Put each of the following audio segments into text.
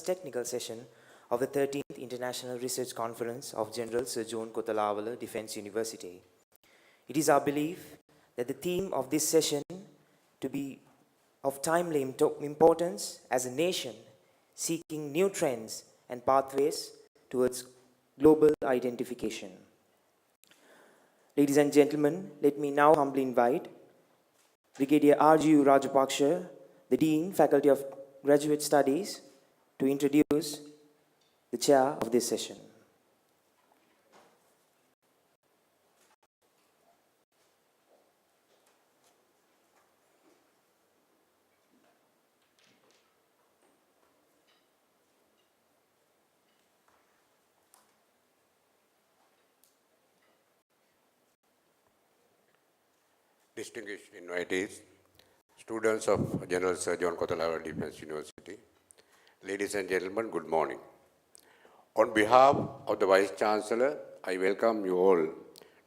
first technical session of the 13th International Research Conference of General Sir John Kotalawala Defence University. It is our belief that the theme of this session to be of timely importance as a nation seeking new trends and pathways towards global identification. Ladies and gentlemen, let me now humbly invite Brigadier R.G.U. Rajapaksha, the Dean, Faculty of Graduate Studies, to introduce the chair of this session. Distinguished invitees, students of General Sir John Kotalawala Defence University, ladies and gentlemen, good morning. On behalf of the Vice Chancellor, I welcome you all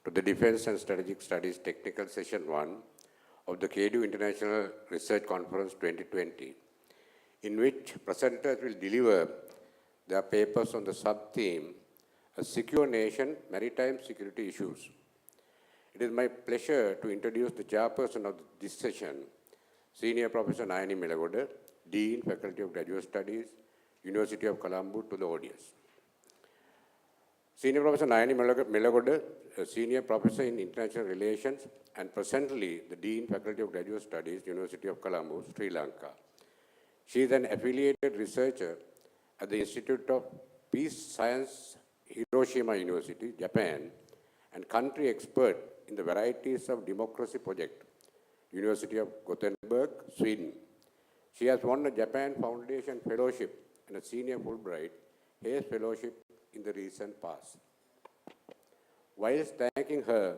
to the Defence and Strategic Studies Technical Session 1 of the KDU International Research Conference 2020, in which presenters will deliver their papers on the sub-theme, A Secure Nation, Maritime Security Issues. It is my pleasure to introduce the chairperson of this session, Senior Professor Nayani Melagoda, Dean, Faculty of Graduate Studies, University of Colombo, to the audience. Senior Professor Nayani Melagoda, Senior Professor in International Relations and presently the Dean, Faculty of Graduate Studies, University of Colombo, Sri Lanka. She is an affiliated researcher at the Institute of Peace Science, Hiroshima University, Japan, and country expert in the Varieties of Democracy Project, University of Gothenburg, Sweden. She has won a Japan Foundation Fellowship and a Senior Fulbright Hayes Fellowship in the recent past. Whilst thanking her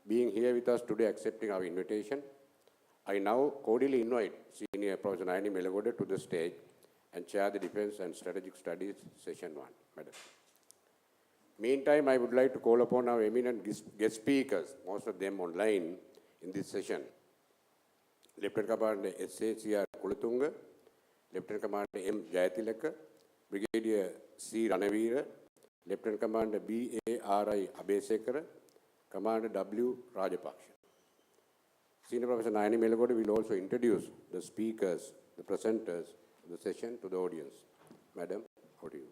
being here with us today, accepting our invitation, I now cordially invite Senior Professor Nayani Melagoda to the stage and chair the Defence and Strategic Studies Session 1. Madam. Meantime, I would like to call upon our eminent guest speakers, most of them online in this session. Lieutenant Commander S.A.C.R. Kulatunga, Lieutenant Commander M. Jayatilaka, Brigadier C. Ranavira, Lieutenant Commander B.A.R.I. Abesekara, Commander W. Rajapaksha. Senior Professor Nayani Melagoda will also introduce the speakers, the presenters of the session to the audience. Madam, over to you.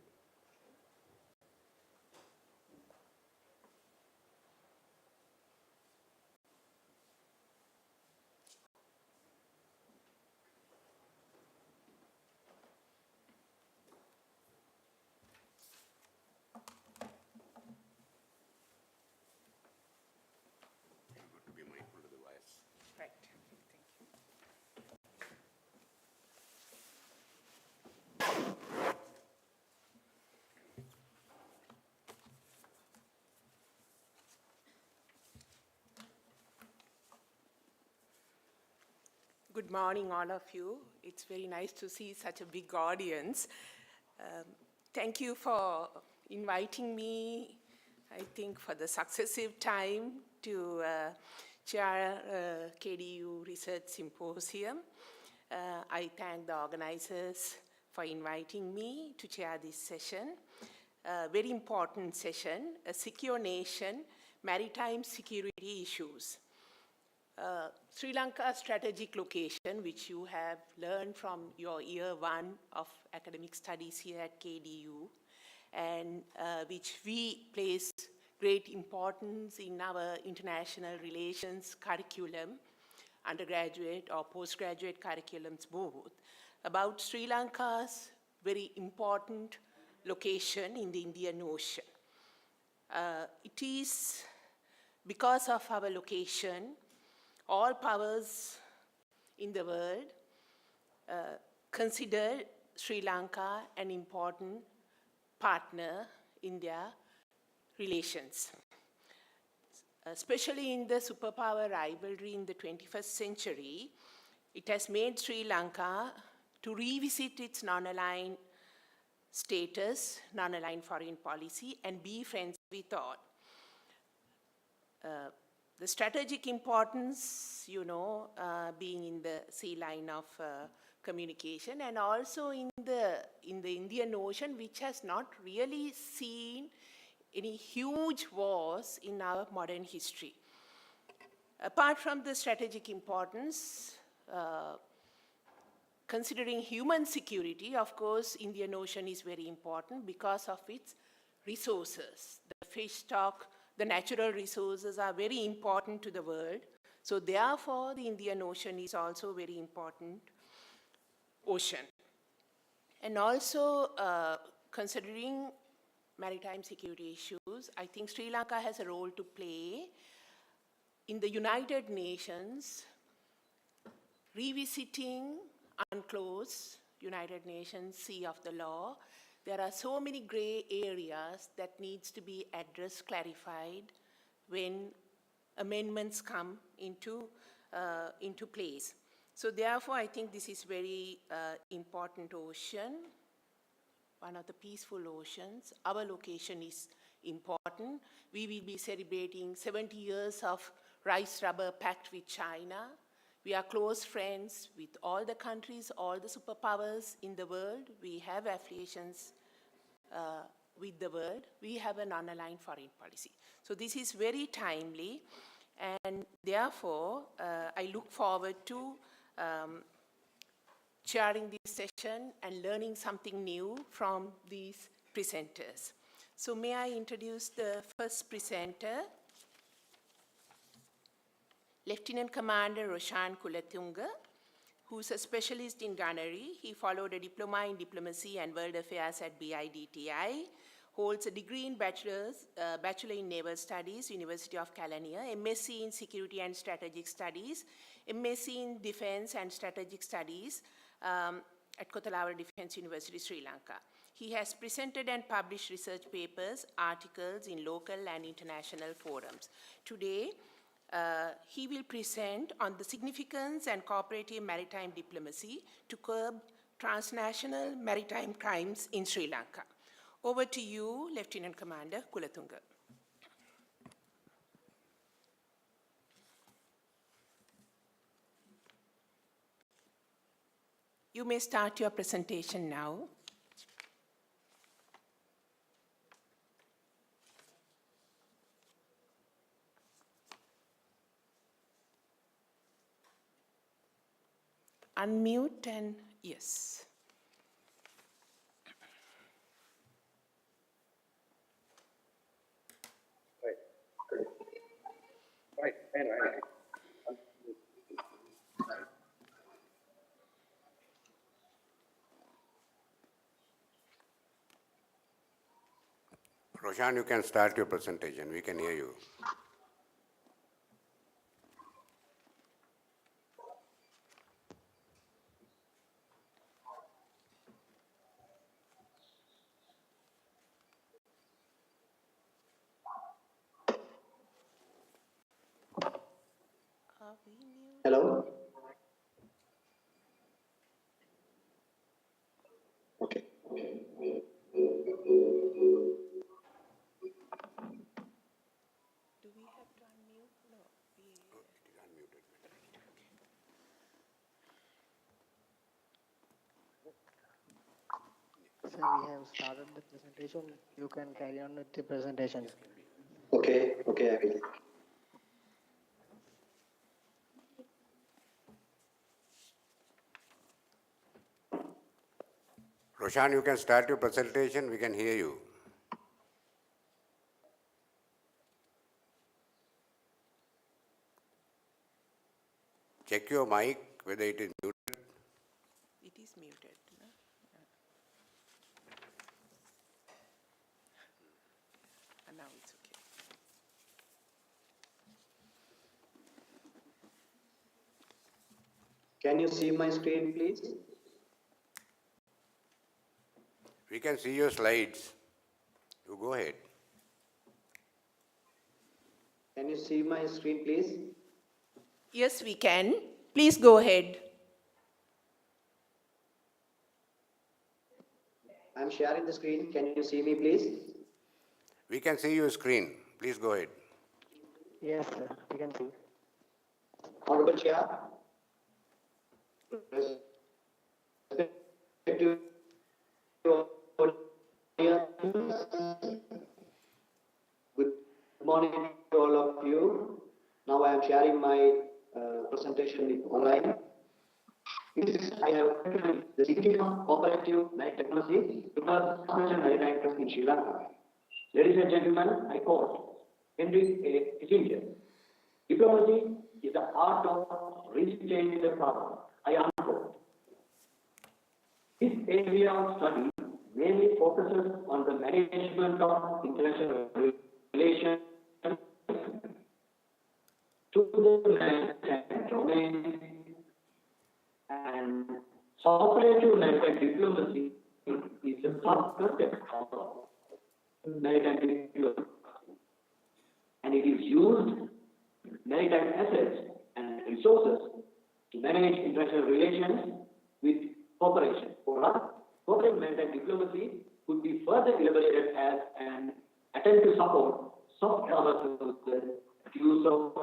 Good morning, all of you. It's very nice to see such a big audience. Thank you for inviting me, I think, for the successive time to chair KDU Research Symposium. I thank the organizers for inviting me to chair this session. Very important session, A Secure Nation, Maritime Security Issues. Sri Lanka's strategic location, which you have learned from your year 1 of academic studies here at KDU, and which we place great importance in our international relations curriculum, undergraduate or postgraduate curriculums both, about Sri Lanka's very important location in the Indian Ocean. It is because of our location, all powers in the world consider Sri Lanka an important partner in their relations. Especially in the superpower rivalry in the 21st century, it has made Sri Lanka to revisit its non-aligned status, non-aligned foreign policy, and be friends with all. The strategic importance, being in the sea line of communication, and also in the Indian Ocean, which has not really seen any huge wars in our modern history. Apart from the strategic importance, considering human security, of course, Indian Ocean is very important because of its resources. The fish stock, the natural resources are very important to the world. So therefore, the Indian Ocean is also very important ocean. And also, considering maritime security issues, I think Sri Lanka has a role to play in the United Nations, revisiting UNCLOS, United Nations Sea of the Law. There are so many gray areas that needs to be addressed, clarified when amendments come into place. So therefore, I think this is very important ocean, one of the peaceful oceans. Our location is important. We will be celebrating 70 years of Rice Rubber Pact with China. We are close friends with all the countries, all the superpowers in the world. We have affiliations with the world. We have an unaligned foreign policy. So this is very timely, and therefore, I look forward to chairing this session and learning something new from these presenters. So may I introduce the first presenter, Lieutenant Commander Roshan Kulatunga, who's a specialist in gunnery. He followed a diploma in diplomacy and world affairs at BIDTI, holds a degree in Bachelor in Naval Studies, University of Kelaniya, MSc in Security and Strategic Studies, MSc in Defense and Strategic Studies at Kotalawala Defense University, Sri Lanka. He has presented and published research papers, articles in local and international forums. Today, he will present on the significance and cooperative maritime diplomacy to curb transnational maritime crimes in Sri Lanka. Over to you, Lieutenant Commander Kulatunga. You may start your presentation now. Unmute and yes. Right. Roshan, you can start your presentation. We can hear you. Hello? Okay. Do we have to unmute? No. Sir, we have started the presentation. You can carry on with the presentation. Okay, I will. Roshan, you can start your presentation. We can hear you. Check your mic, whether it is muted. It is muted. No? And now it's okay. Can you see my screen, please? We can see your slides. You go ahead. Can you see my screen, please? Yes, we can. Please go ahead. I'm sharing the screen. Can you see me, please? We can see your screen. Please go ahead. Yes, sir, we can see. Honorable Chair, respective audience, good morning to all of you. Now I am sharing my presentation with online. I have the significance of cooperative marine technology to the conservation maritime trust in Sri Lanka. Ladies and gentlemen, I quote Henry A. Kissinger. Diplomacy is the art of reaching the problem. I unquote. This area of study mainly focuses on the management of international relations to the maritime domain and cooperative maritime diplomacy is a subconcept of maritime diplomacy, and it is used maritime assets and resources to manage international relations with cooperation. For us, cooperative maritime diplomacy could be further elaborated as an attempt to support soft power solutions, use of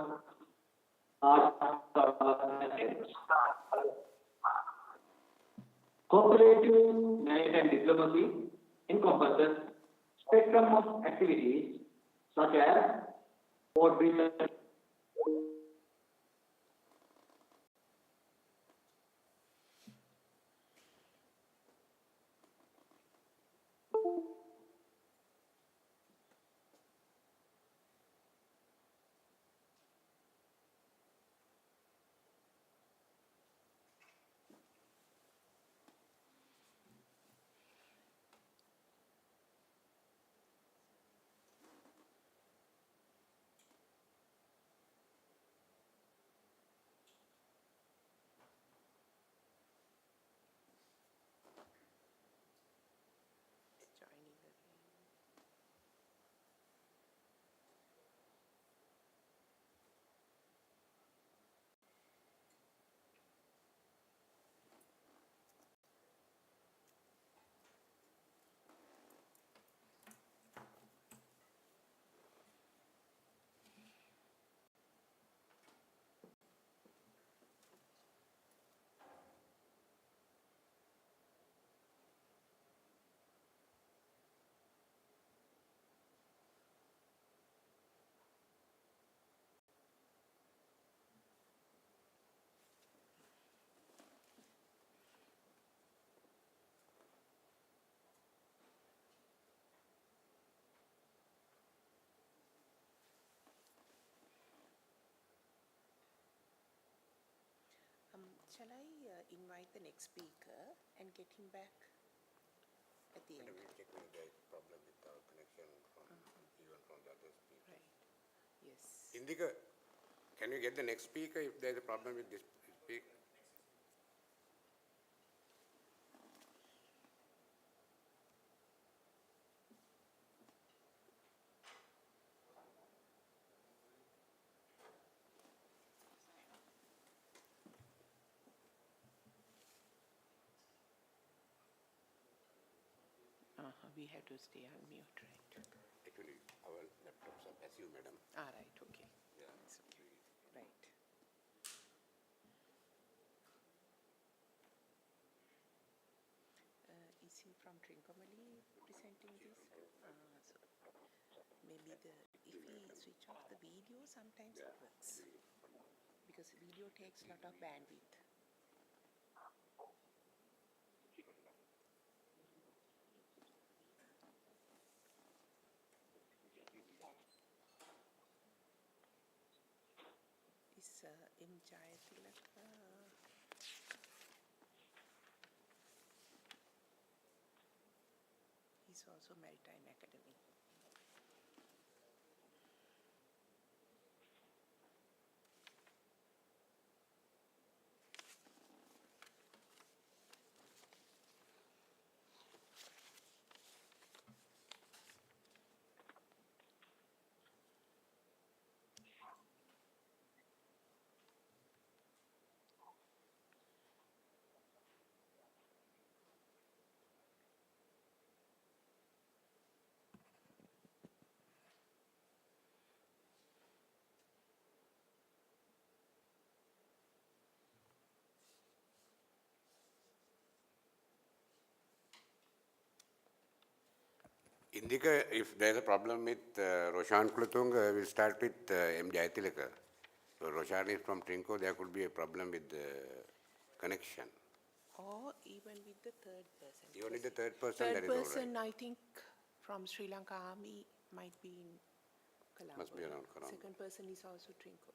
hard power assets. Cooperative maritime diplomacy encompasses spectrum of activities such as port research, Joining again. Shall I invite the next speaker and get him back at the end? We'll check whether there is problem with our connection from even from the other speaker. Right. Yes. Indika, can you get the next speaker if there is a problem with this speaker? We have to stay on mute, right? Actually, our laptops are passive, madam. Ah, right, okay. Yeah. It's okay. Right. Is he from Trincomalee presenting this? So maybe if we switch off the video, sometimes it works. Because video takes a lot of bandwidth. Is M. Jayatilaka? He's also Maritime Academy. Indika, if there's a problem with Roshan Kulutung, we'll start with M. Jayatilaka. So Roshan is from Trinco, there could be a problem with the connection. Or even with the third person. Even with the third person, that Third is all right. person, I think, from Sri Lanka Army might be in Colombo. Must be around Colombo. Second person is also Trinco.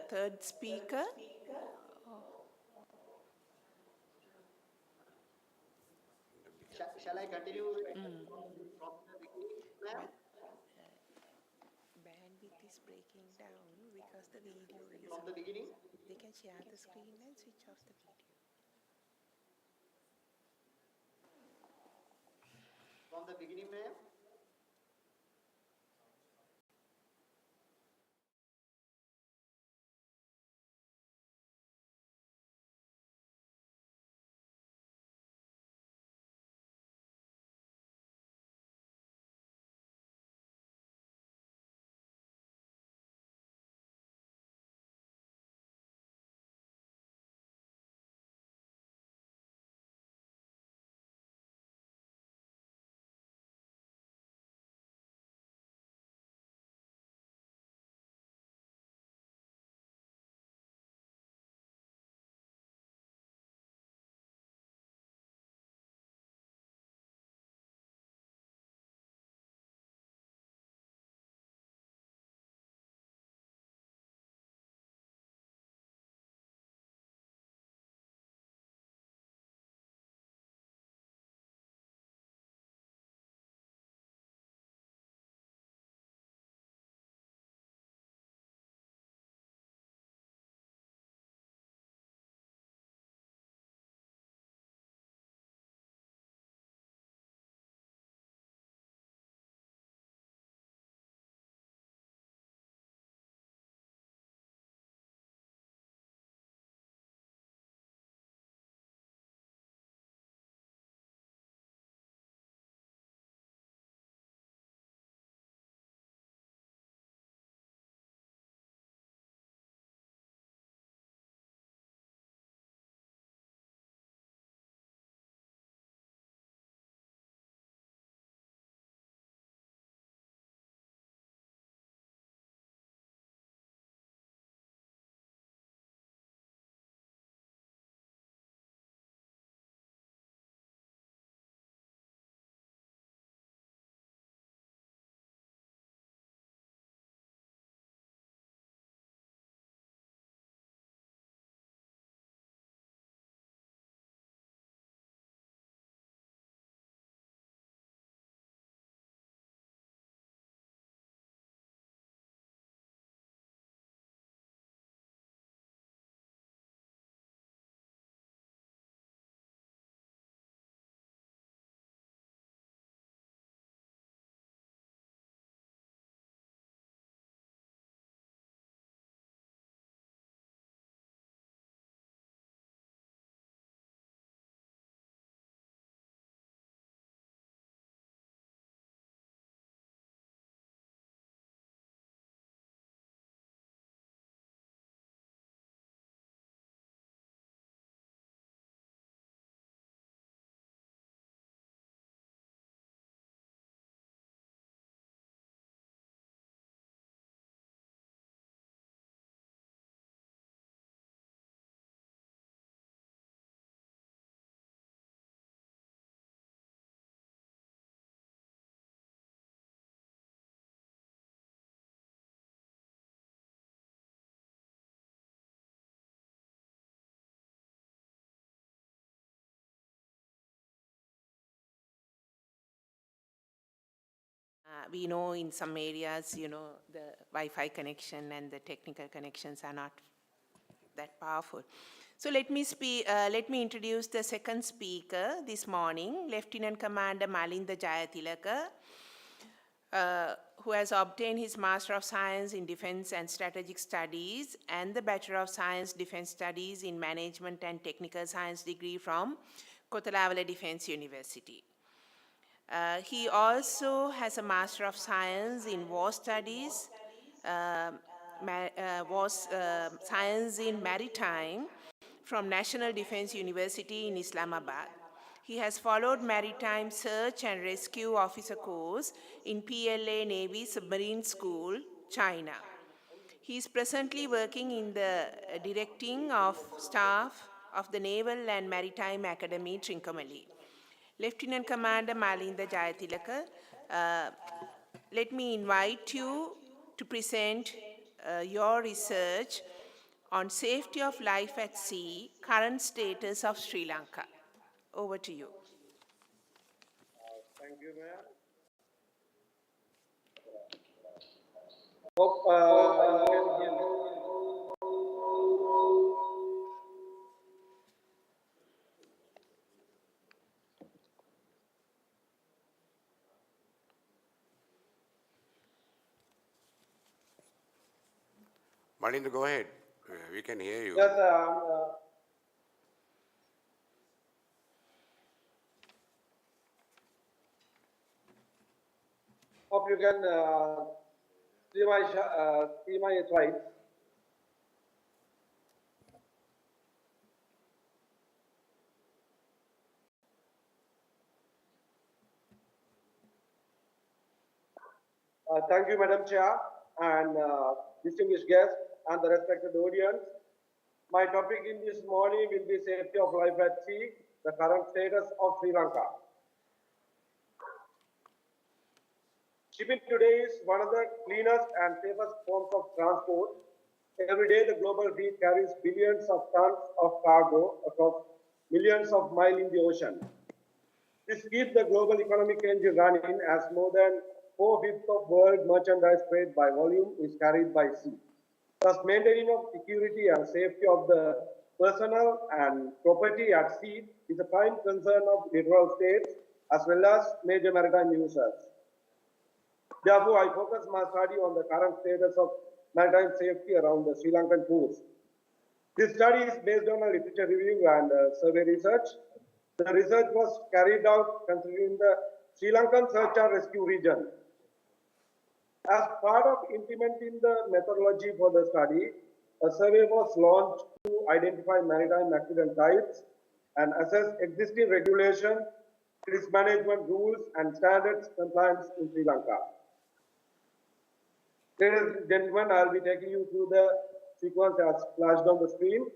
Third speaker. Shall I continue from the beginning, ma'am? Bandwidth is breaking down because the video is From the on. beginning? They can share the screen and switch off the video. From the beginning, ma'am? we know in some areas, the Wi-Fi connection and the technical connections are not that powerful. So let me introduce the second speaker this morning, Lieutenant Commander Malinda Jayatilaka, who has obtained his Master of Science in Defense and Strategic Studies and the Bachelor of Science Defense Studies in Management and Technical Science degree from Kotalavala Defense University. He also has a Master of Science in War Studies, Science in Maritime from National Defense University in Islamabad. He has followed Maritime Search and Rescue Officer course in PLA Navy Submarine School, China. He is presently working in the directing of staff of the Naval and Maritime Academy, Trincomalee. Lieutenant Commander Malinda Jayatilaka, let me invite you to present your research on safety of life at sea, current status of Sri Lanka. Over to you. Thank you, ma'am. Hope you can hear me. Malinda, go ahead. We can hear you. Yes, hope you can see my slides. Thank you, Madam Chair, and distinguished guests and the respected audience. My topic in this morning will be safety of life at sea, the current status of Sri Lanka. Shipping today is one of the cleanest and safest forms of transport. Every day, the global fleet carries billions of tons of cargo across millions of miles in the ocean. This keeps the global economic engine running, as more than 4/5 of world merchandise trade by volume is carried by sea. Thus, maintaining of security and safety of the personnel and property at sea is a prime concern of littoral states as well as major maritime users. Therefore, I focus my study on the current status of maritime safety around the Sri Lankan coast. This study is based on a literature review and survey research. The research was carried out considering the Sri Lankan search and rescue region. As part of implementing the methodology for the study, a survey was launched to identify maritime accident types and assess existing regulations, risk management rules, and standards compliance in Sri Lanka. Ladies and gentlemen, I'll be taking you through the sequence as flashed on the screen.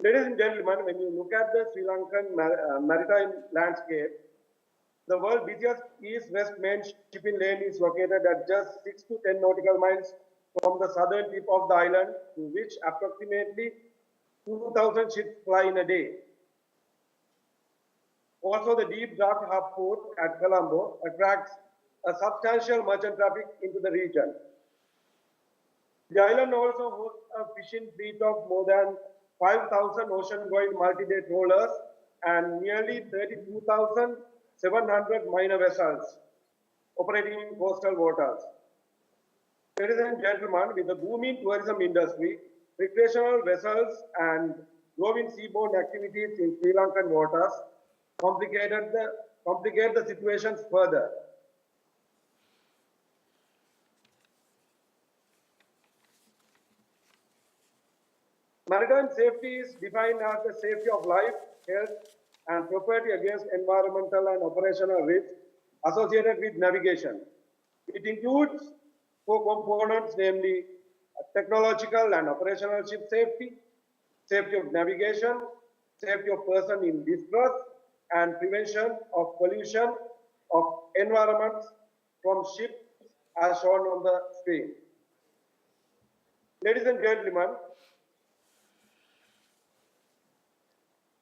Ladies and gentlemen, when you look at the Sri Lankan maritime landscape, the world's busiest east-west main shipping lane is located at just 6 to 10 nautical miles from the southern tip of the island, to which approximately 2,000 ships fly in a day. Also, the deep draft hub port at Colombo attracts a substantial merchant traffic into the region. The island also hosts a fishing fleet of more than 5,000 ocean-going multi-day trawlers and nearly 32,700 minor vessels operating in coastal waters. Ladies and gentlemen, with the booming tourism industry, recreational vessels and growing seaborne activities in Sri Lankan waters complicate the situations further. Maritime safety is defined as the safety of life, health, and property against environmental and operational risks associated with navigation. It includes 4 components, namely technological and operational ship safety, safety of navigation, safety of person in distress, and prevention of pollution of environments from ships as shown on the screen. Ladies and gentlemen,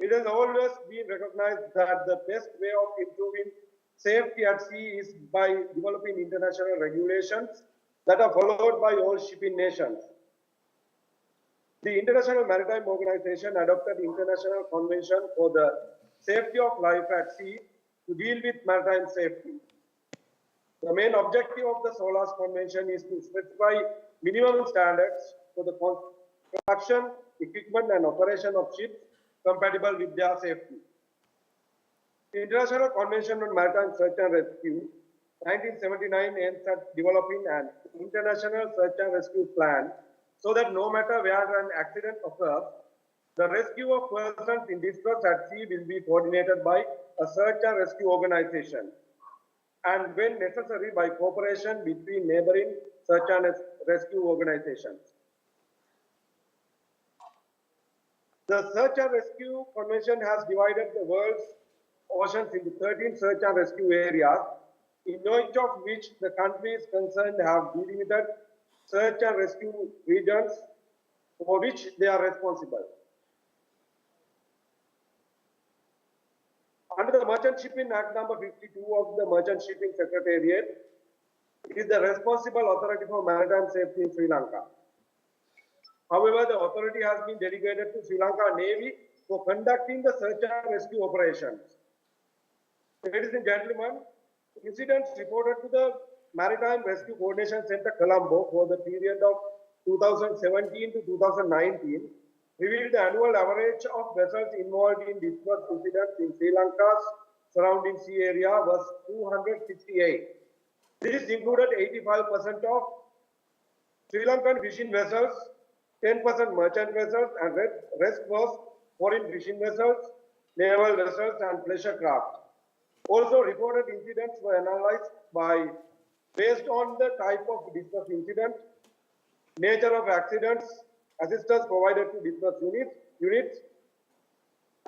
It has always been recognized that the best way of improving safety at sea is by developing international regulations that are followed by all shipping nations. The International Maritime Organization adopted the International Convention for the Safety of Life at Sea to deal with maritime safety. The main objective of the SOLAS Convention is to specify minimum standards for the construction, equipment, and operation of ships compatible with their safety. The International Convention on Maritime Search and Rescue, 1979, aims at developing an international search and rescue plan so that no matter where an accident occurs, the rescue of persons in distress at sea will be coordinated by a search and rescue organization, and when necessary by cooperation between neighboring search and rescue organizations. The Search and Rescue Convention has divided the world's oceans into 13 search and rescue areas, in each of which the countries concerned have delimited search and rescue regions for which they are responsible. Under the Merchant Shipping Act number 52 of the Merchant Shipping Secretariat, it is the responsible authority for maritime safety in Sri Lanka. However, the authority has been delegated to Sri Lanka Navy for conducting the search and rescue operations. Ladies and gentlemen, incidents reported to the Maritime Rescue Coordination Center, Colombo, for the period of 2017 to 2019 revealed the annual average of vessels involved in distress incidents in Sri Lanka's surrounding sea area was 268. This included 85% of Sri Lankan fishing vessels, 10% merchant vessels, and rest was foreign fishing vessels, naval vessels, and pleasure craft. Also, reported incidents were analyzed based on the type of distress incident, nature of accidents, assistance provided to distress units,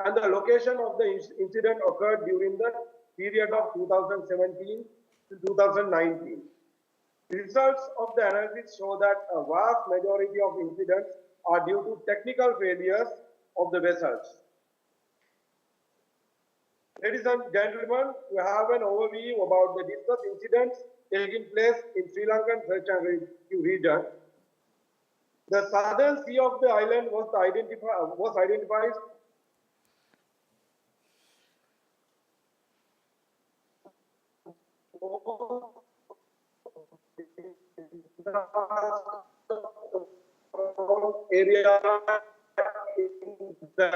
and the location of the incident occurred during the period of 2017 to 2019. Results of the analysis show that a vast majority of incidents are due to technical failures of the vessels. Ladies and gentlemen, we have an overview about the distress incidents taking place in Sri Lankan search and rescue region. The southern sea of the island was identified area in the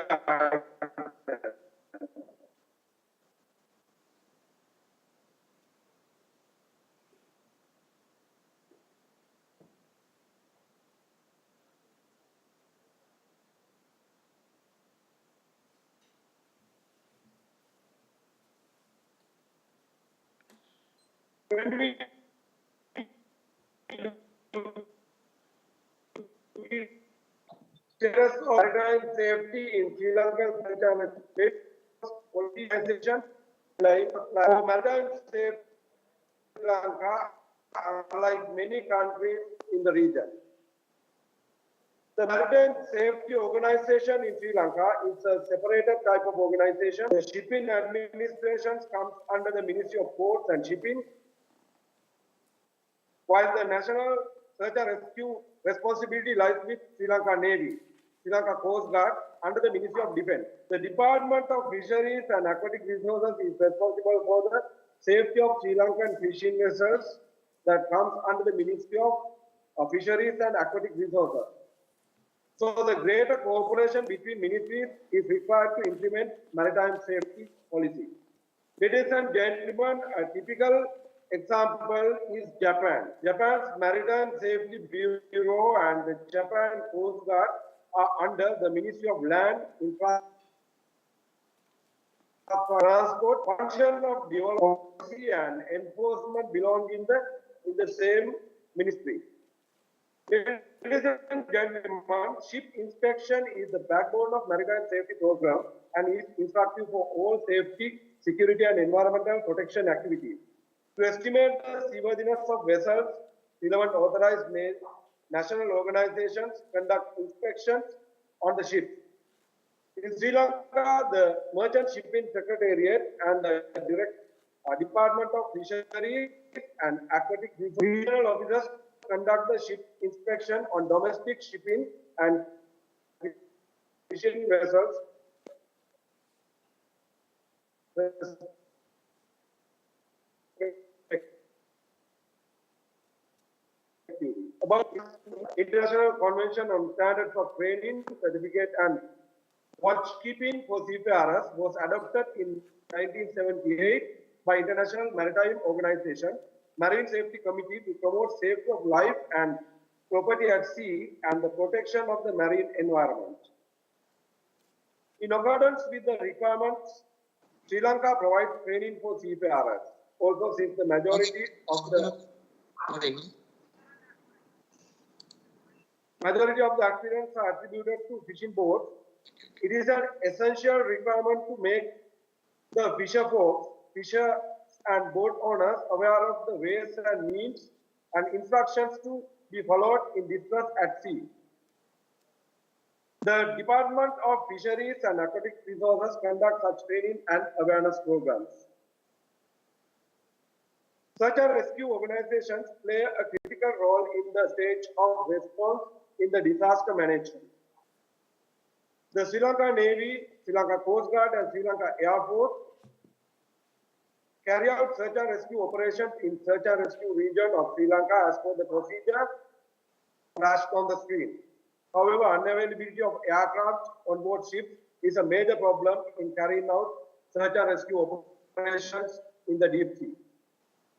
when we status of maritime safety in Sri Lanka search and rescue organization like maritime safety in Sri Lanka, unlike many countries in the region. The Maritime Safety Organization in Sri Lanka is a separated type of organization. The shipping administration comes under the Ministry of Ports and Shipping, while the National Search and Rescue responsibility lies with Sri Lanka Navy, Sri Lanka Coast Guard, under the Ministry of Defence. The Department of Fisheries and Aquatic Resources is responsible for the safety of Sri Lankan fishing vessels that comes under the Ministry of Fisheries and Aquatic Resources. So the greater cooperation between ministries is required to implement maritime safety policy. Ladies and gentlemen, a typical example is Japan. Japan's Maritime Safety Bureau and the Japan Coast Guard are under the Ministry of Land, Infrastructure, Transport, function of development and enforcement belong in the same ministry. Ladies and gentlemen, ship inspection is the backbone of maritime safety program and is instructive for all safety, security, and environmental protection activities. To estimate the seaworthiness of vessels, relevant authorized national organizations conduct inspections on the ship. In Sri Lanka, the Merchant Shipping Secretariat and the Department of Fisheries and Aquatic Regional officers conduct the ship inspection on domestic shipping and fishing vessels. About International Convention on Standards for Training, Certificate and Watchkeeping for seafarers was adopted in 1978 by International Maritime Organization, Marine Safety Committee to promote safety of life and property at sea and the protection of the marine environment. In accordance with the requirements, Sri Lanka provides training for seafarers. Also, since the majority of the accidents are attributed to fishing boats, it is an essential requirement to make the fishers and boat owners aware of the ways and means and instructions to be followed in distress at sea. The Department of Fisheries and Aquatic Resources conduct such training and awareness programs. Search and rescue organizations play a critical role in the stage of response in the disaster management. The Sri Lanka Navy, Sri Lanka Coast Guard and Sri Lanka Air Force carry out search and rescue operations in search and rescue region of Sri Lanka as per the procedure flashed on the screen. However, unavailability of aircraft on board ships is a major problem in carrying out search and rescue operations in the deep sea.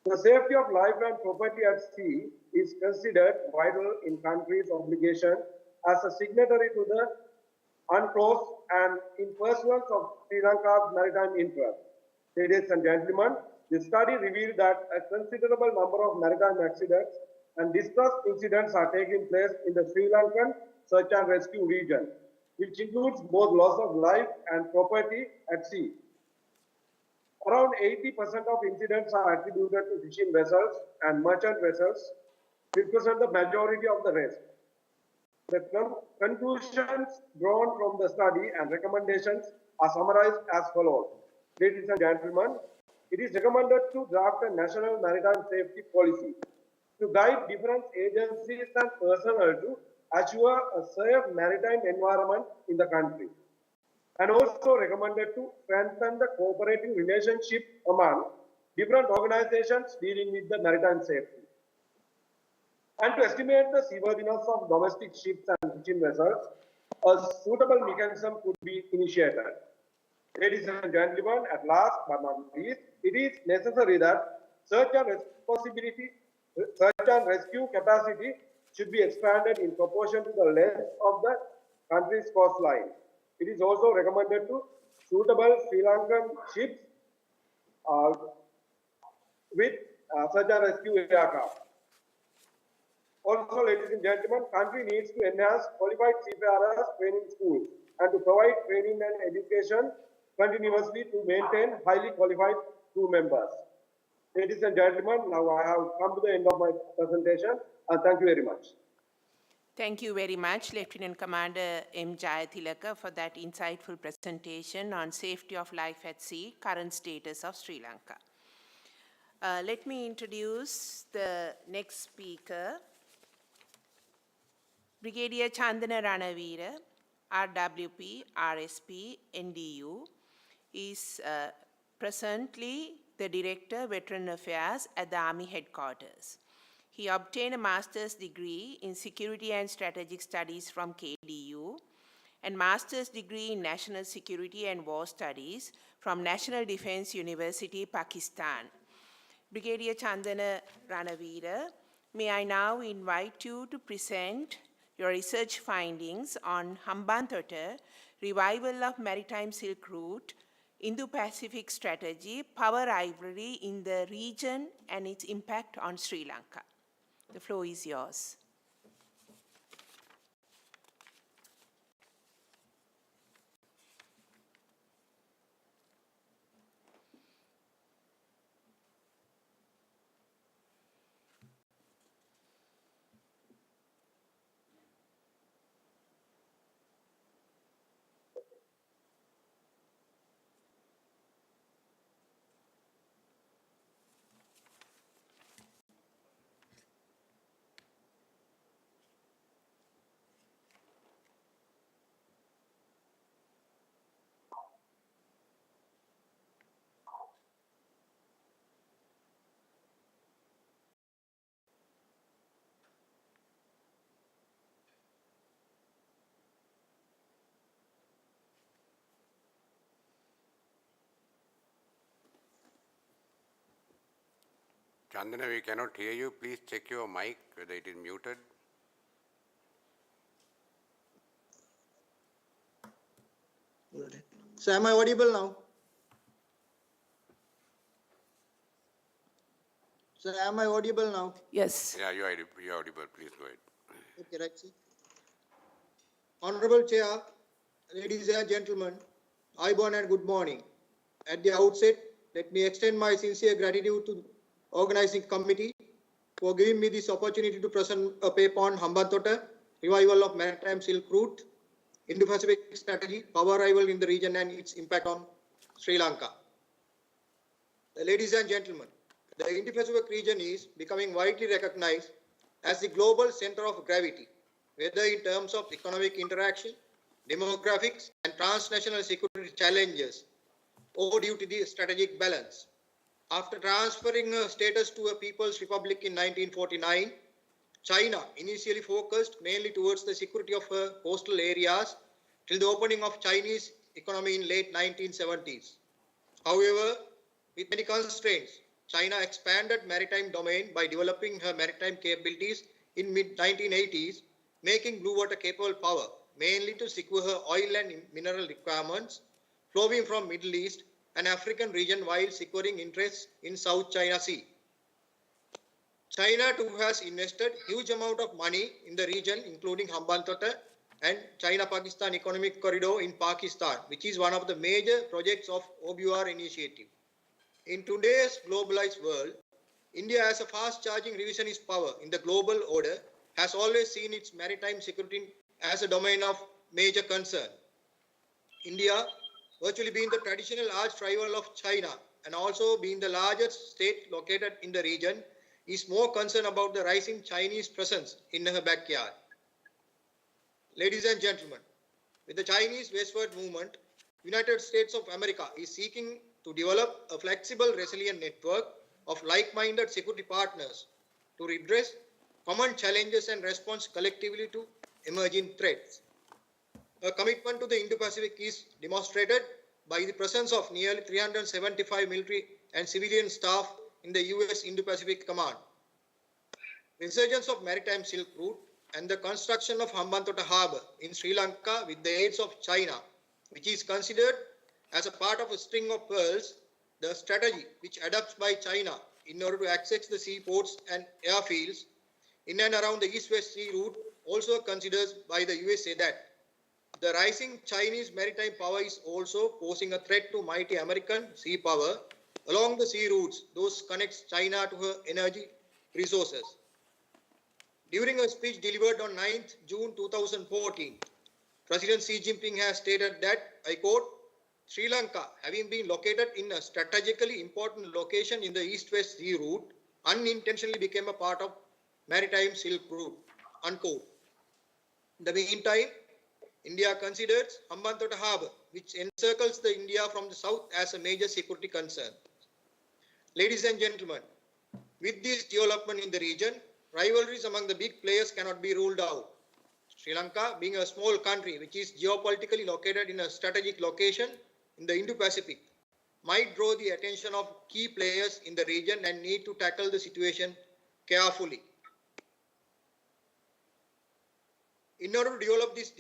The safety of life and property at sea is considered vital in countries' obligation as a signatory to the UNCLOS and in pursuance of Sri Lanka's maritime interests. Ladies and gentlemen, the study revealed that a considerable number of maritime accidents and distress incidents are taking place in the Sri Lankan search and rescue region, which includes both loss of life and property at sea. Around 80% of incidents are attributed to fishing vessels and merchant vessels, represent the majority of the rest. The conclusions drawn from the study and recommendations are summarized as follows. Ladies and gentlemen, it is recommended to draft a national maritime safety policy to guide different agencies and personnel to assure a safe maritime environment in the country, and also recommended to strengthen the cooperative relationship among different organizations dealing with the maritime safety, and to estimate the seaworthiness of domestic ships and fishing vessels. A suitable mechanism could be initiated. Ladies and gentlemen, at last but not least, it is necessary that search and rescue capacity should be expanded in proportion to the length of the country's coastline. It is also recommended to suitable Sri Lankan ships with search and rescue aircraft. Also, ladies and gentlemen, country needs to enhance qualified seafarers training schools and to provide training and education continuously to maintain highly qualified crew members. Ladies and gentlemen, now I have come to the end of my presentation and thank you very much. Thank you very much, Lieutenant Commander M. Jayathilaka, for that insightful presentation on safety of life at sea, current status of Sri Lanka. Let me introduce the next speaker, Brigadier Chandana Ranavira, RWP, RSP, NDU, is presently the Director, Veteran Affairs at the Army Headquarters. He obtained a master's degree in Security and Strategic Studies from KDU and master's degree in National Security and War Studies from National Defense University, Pakistan. Brigadier Chandana Ranavira, may I now invite you to present your research findings on Hambantota, Revival of Maritime Silk Route, Indo-Pacific Strategy, Power Rivalry in the region and its impact on Sri Lanka. The floor is yours. Chandana, we cannot hear you. Please check your mic whether it is muted. So am I audible now? So am I audible now? Yes. Yeah, you're audible. Please go ahead. Okay, right. Sir. Honorable Chair, ladies and gentlemen, Aibon and good morning. At the outset, let me extend my sincere gratitude to the organizing committee for giving me this opportunity to present a paper on Hambantota, revival of maritime silk route, Indo-Pacific strategy, power rival in the region and its impact on Sri Lanka. Ladies and gentlemen, the Indo-Pacific region is becoming widely recognized as the global center of gravity, whether in terms of economic interaction, demographics, and transnational security challenges, or due to the strategic balance. After transferring status to a People's Republic in 1949, China initially focused mainly towards the security of her coastal areas till the opening of Chinese economy in late 1970s. However, with many constraints, China expanded maritime domain by developing her maritime capabilities in mid-1980s, making blue water capable power, mainly to secure her oil and mineral requirements flowing from Middle East and African region while securing interests in South China Sea. China too has invested huge amount of money in the region, including Hambantota and China-Pakistan Economic Corridor in Pakistan, which is one of the major projects of OBR initiative. In today's globalized world, India as a fast-charging revisionist power in the global order has always seen its maritime security as a domain of major concern. India, virtually being the traditional arch rival of China and also being the largest state located in the region, is more concerned about the rising Chinese presence in her backyard. Ladies and gentlemen, with the Chinese westward movement, United States of America is seeking to develop a flexible, resilient network of like-minded security partners to redress common challenges and respond collectively to emerging threats. A commitment to the Indo-Pacific is demonstrated by the presence of nearly 375 military and civilian staff in the US Indo-Pacific Command. Resurgence of maritime silk route and the construction of Hambantota Harbour in Sri Lanka with the aids of China, which is considered as a part of a string of pearls, the strategy which adopts by China in order to access the seaports and airfields in and around the East-West Sea route also considers by the USA that the rising Chinese maritime power is also posing a threat to mighty American sea power along the sea routes, those connects China to her energy resources. During a speech delivered on 9th June 2014, President Xi Jinping has stated that, I quote, Sri Lanka, having been located in a strategically important location in the East-West Sea route, unintentionally became a part of maritime silk route, unquote. In the meantime, India considers Hambantota Harbour, which encircles the India from the south, as a major security concern. Ladies and gentlemen, with this development in the region, rivalries among the big players cannot be ruled out. Sri Lanka, being a small country which is geopolitically located in a strategic location in the Indo-Pacific, might draw the attention of key players in the region and need to tackle the situation carefully. In order to develop this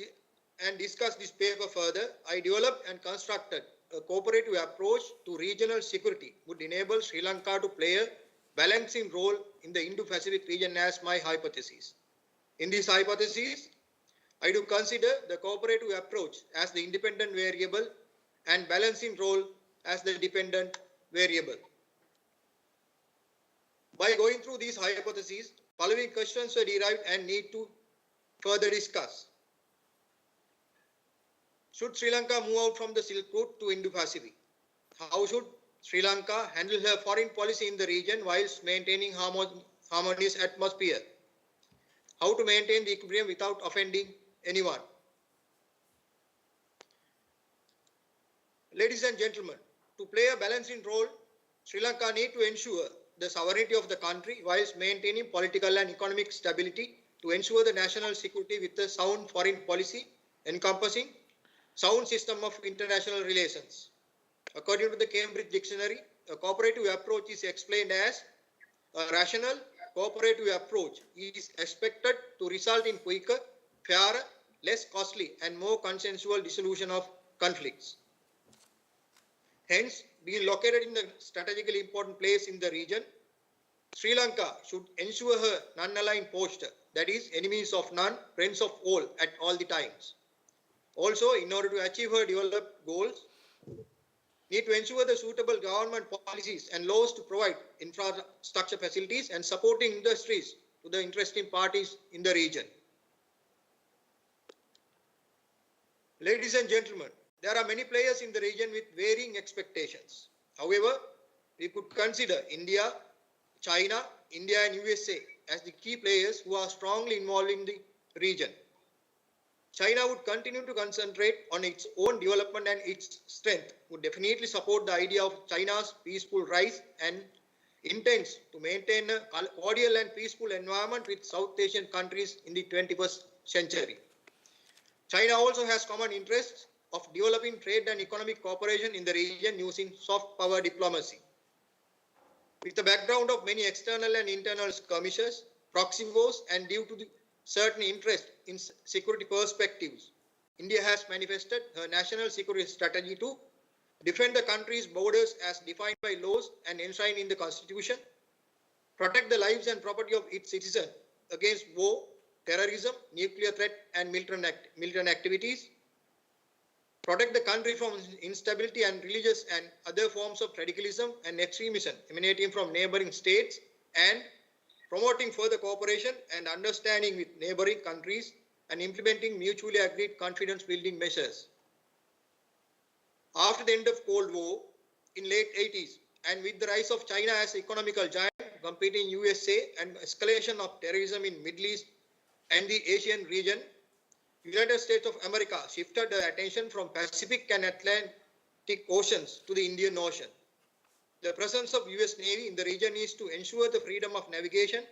and discuss this paper further, I developed and constructed a cooperative approach to regional security would enable Sri Lanka to play a balancing role in the Indo-Pacific region as my hypothesis. In this hypothesis, I do consider the cooperative approach as the independent variable and balancing role as the dependent variable. By going through these hypotheses, following questions were derived and need to further discuss. Should Sri Lanka move out from the Silk Route to Indo-Pacific? How should Sri Lanka handle her foreign policy in the region whilst maintaining harmonious atmosphere? How to maintain the equilibrium without offending anyone? Ladies and gentlemen, to play a balancing role, Sri Lanka need to ensure the sovereignty of the country whilst maintaining political and economic stability to ensure the national security with a sound foreign policy encompassing sound system of international relations. According to the Cambridge Dictionary, a cooperative approach is explained as A rational, cooperative approach is expected to result in quicker, fairer, less costly, and more consensual dissolution of conflicts. Hence, being located in the strategically important place in the region, Sri Lanka should ensure her non-aligned posture, that is, enemies of none, friends of all at all the times. Also, in order to achieve her developed goals, need to ensure the suitable government policies and laws to provide infrastructure facilities and supporting industries to the interesting parties in the region. Ladies and gentlemen, there are many players in the region with varying expectations. However, we could consider India, China, India and USA as the key players who are strongly involved in the region. China would continue to concentrate on its own development, and its strength would definitely support the idea of China's peaceful rise and intends to maintain a cordial and peaceful environment with South Asian countries in the 21st century. China also has common interests of developing trade and economic cooperation in the region using soft power diplomacy. With the background of many external and internal skirmishes, proxy wars, and due to the certain interest in security perspectives, India has manifested her national security strategy to defend the country's borders as defined by laws and enshrined in the Constitution, protect the lives and property of its citizens against war, terrorism, nuclear threat, and military activities, protect the country from instability and religious and other forms of radicalism and extremism emanating from neighboring states, and promoting further cooperation and understanding with neighboring countries and implementing mutually agreed confidence-building measures. After the end of Cold War in late 80s, and with the rise of China as economical giant competing USA and escalation of terrorism in Middle East and the Asian region, United States of America shifted their attention from Pacific and Atlantic oceans to the Indian Ocean. The presence of US Navy in the region is to ensure the freedom of navigation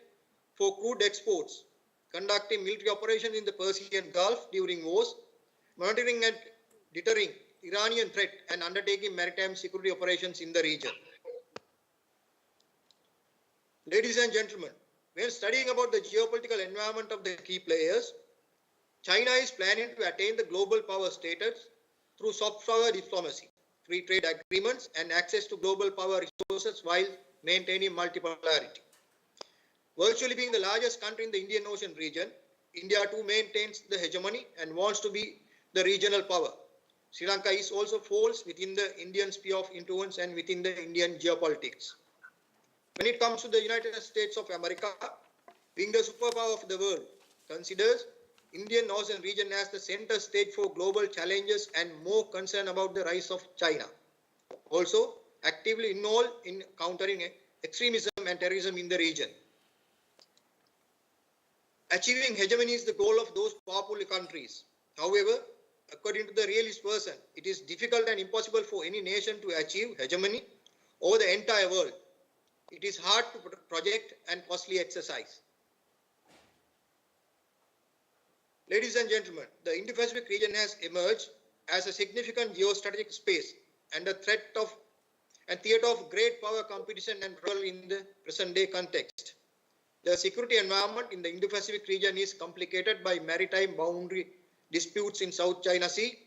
for crude exports, conducting military operations in the Persian Gulf during wars, monitoring and deterring Iranian threat, and undertaking maritime security operations in the region. Ladies and gentlemen, when studying about the geopolitical environment of the key players, China is planning to attain the global power status through soft power diplomacy, free trade agreements, and access to global power resources while maintaining multipolarity. Virtually being the largest country in the Indian Ocean region, India too maintains the hegemony and wants to be the regional power. Sri Lanka is also falls within the Indian sphere of influence and within the Indian geopolitics. When it comes to the United States of America, being the superpower of the world, considers Indian Ocean region as the center stage for global challenges and more concerned about the rise of China. Also, actively involved in countering extremism and terrorism in the region. Achieving hegemony is the goal of those powerful countries. However, according to the realist person, it is difficult and impossible for any nation to achieve hegemony over the entire world. It is hard to project and costly exercise. Ladies and gentlemen, the Indo-Pacific region has emerged as a significant geostrategic space and a threat of and theater of great power competition and role in the present-day context. The security environment in the Indo-Pacific region is complicated by maritime boundary disputes in South China Sea,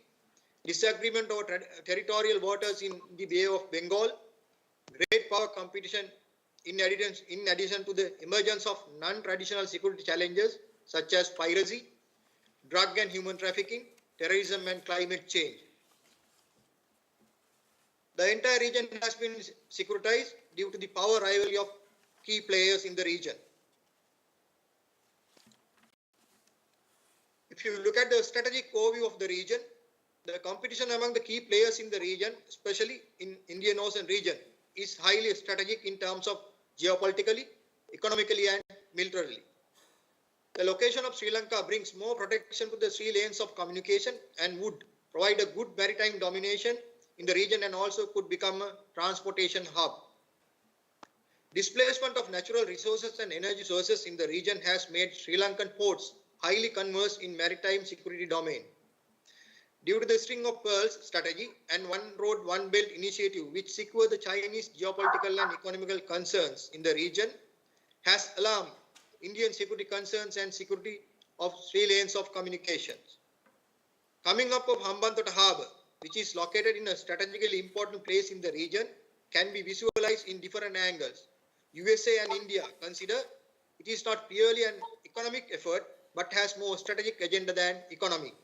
disagreement over territorial waters in the Bay of Bengal, great power competition in addition to the emergence of non-traditional security challenges such as piracy, drug and human trafficking, terrorism and climate change. The entire region has been securitized due to the power rivalry of key players in the region. If you look at the strategic overview of the region, the competition among the key players in the region, especially in Indian Ocean region, is highly strategic in terms of geopolitically, economically and militarily. The location of Sri Lanka brings more protection to the sea lanes of communication and would provide a good maritime domination in the region and also could become a transportation hub. Displacement of natural resources and energy sources in the region has made Sri Lankan ports highly conversed in maritime security domain. Due to the string of pearls strategy and one road, one belt initiative, which secure the Chinese geopolitical and economical concerns in the region, has alarmed Indian security concerns and security of 3 lanes of communications. Coming up of Hambantota Harbour, which is located in a strategically important place in the region, can be visualized in different angles. USA and India consider it is not purely an economic effort, but has more strategic agenda than economic.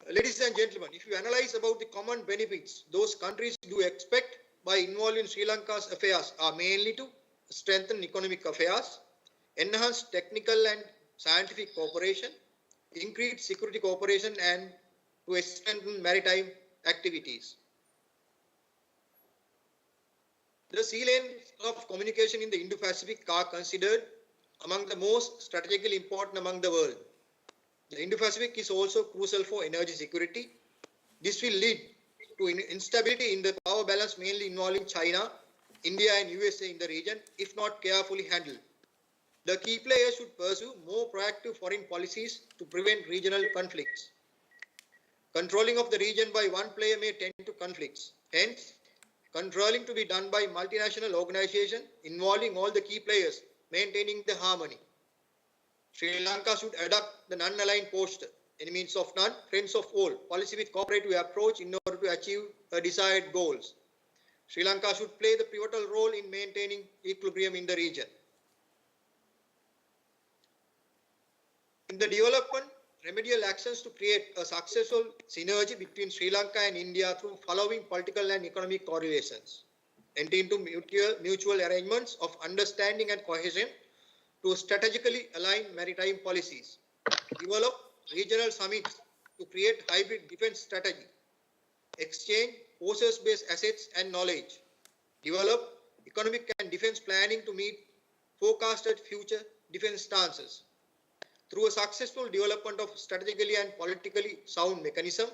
Ladies and gentlemen, if you analyze about the common benefits those countries do expect by involving Sri Lanka's affairs are mainly to strengthen economic affairs, enhance technical and scientific cooperation, increase security cooperation, and to strengthen maritime activities. The sea lanes of communication in the Indo-Pacific are considered among the most strategically important among the world. The Indo-Pacific is also crucial for energy security. This will lead to instability in the power balance, mainly involving China, India, and USA in the region, if not carefully handled. The key players should pursue more proactive foreign policies to prevent regional conflicts. Controlling of the region by one player may tend to conflicts. Hence, controlling to be done by multinational organization involving all the key players, maintaining the harmony. Sri Lanka should adopt the non-aligned posture, enemies of none, friends of all, policy with cooperative approach in order to achieve desired goals. Sri Lanka should play the pivotal role in maintaining equilibrium in the region. In the development, remedial actions to create a successful synergy between Sri Lanka and India through following political and economic correlations. Enter into mutual arrangements of understanding and cohesion to strategically align maritime policies. Develop regional summits to create hybrid defense strategy. Exchange forces-based assets and knowledge. Develop economic and defense planning to meet forecasted future defense stances. Through a successful development of strategically and politically sound mechanism,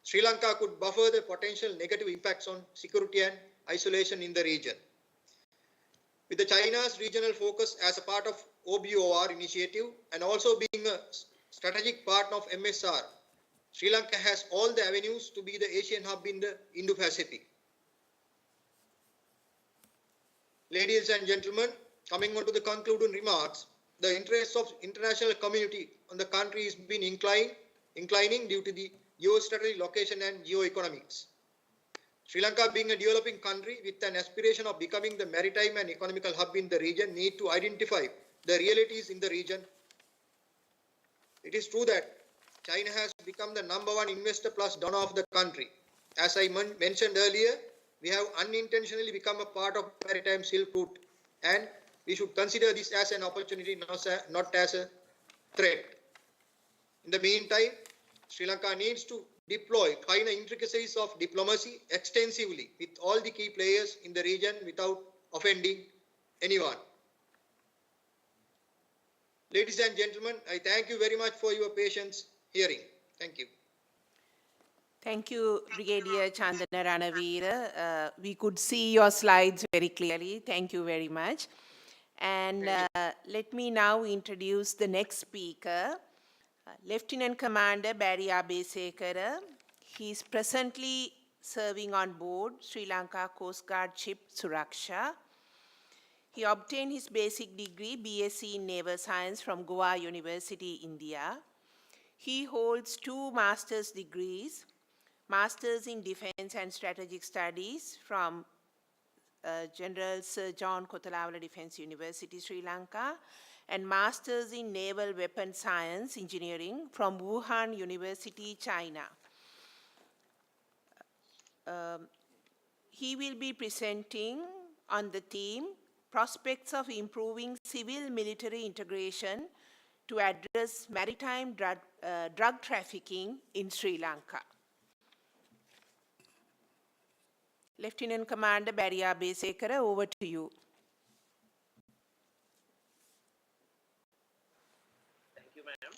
Sri Lanka could buffer the potential negative impacts on security and isolation in the region. With the China's regional focus as a part of OBOR initiative and also being a strategic partner of MSR, Sri Lanka has all the avenues to be the Asian hub in the Indo-Pacific. Ladies and gentlemen, coming on to the concluding remarks, the interests of international community on the country has been inclining due to the geostrategic location and geoeconomics. Sri Lanka, being a developing country with an aspiration of becoming the maritime and economical hub in the region, need to identify the realities in the region. It is true that China has become the #1 investor plus donor of the country. As I mentioned earlier, we have unintentionally become a part of maritime Silk Route, and we should consider this as an opportunity, not as a threat. In the meantime, Sri Lanka needs to deploy finer intricacies of diplomacy extensively with all the key players in the region without offending anyone. Ladies and gentlemen, I thank you very much for your patience hearing. Thank you. Thank you, Brigadier Chandana Ranavira. We could see your slides very clearly. Thank you very much. And let me now introduce the next speaker, Lieutenant Commander Barry Abesekara. He is presently serving on board Sri Lanka Coast Guard ship Suraksha. He obtained his basic degree, BSc in Naval Science from Goa University, India. He holds 2 master's degrees, Masters in Defense and Strategic Studies from General Sir John Kotalawala Defense University, Sri Lanka, and Masters in Naval Weapons Science Engineering from Wuhan University, China. He will be presenting on the theme, Prospects of Improving Civil-Military Integration to Address Maritime Drug Trafficking in Sri Lanka. Lieutenant Commander Barry Abesekara, over to you. Thank you, madam.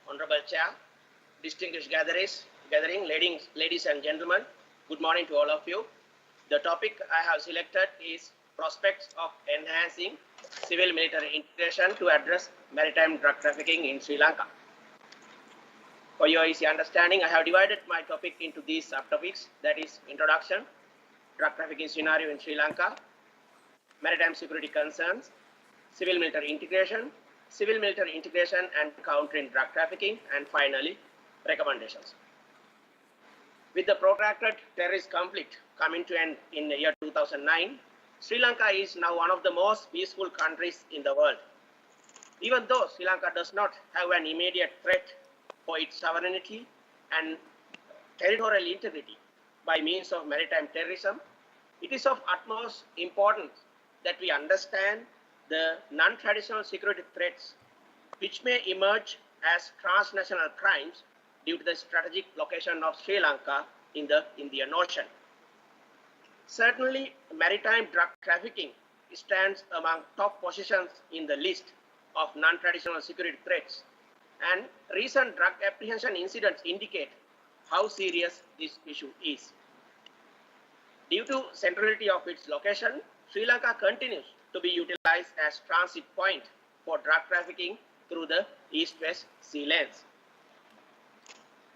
Honorable Chair, distinguished gathering, ladies and gentlemen, good morning to all of you. The topic I have selected is prospects of enhancing civil-military integration to address maritime drug trafficking in Sri Lanka. For your easy understanding, I have divided my topic into these subtopics, that is introduction, drug trafficking scenario in Sri Lanka, maritime security concerns, civil-military integration and countering drug trafficking, and finally, recommendations. With the protracted terrorist conflict coming to an end in the year 2009, Sri Lanka is now one of the most peaceful countries in the world. Even though Sri Lanka does not have an immediate threat for its sovereignty and territorial integrity by means of maritime terrorism, it is of utmost importance that we understand the non-traditional security threats which may emerge as transnational crimes due to the strategic location of Sri Lanka in the Indian Ocean. Certainly, maritime drug trafficking stands among top positions in the list of non-traditional security threats, and recent drug apprehension incidents indicate how serious this issue is. Due to centrality of its location, Sri Lanka continues to be utilized as transit point for drug trafficking through the East-West sea lanes.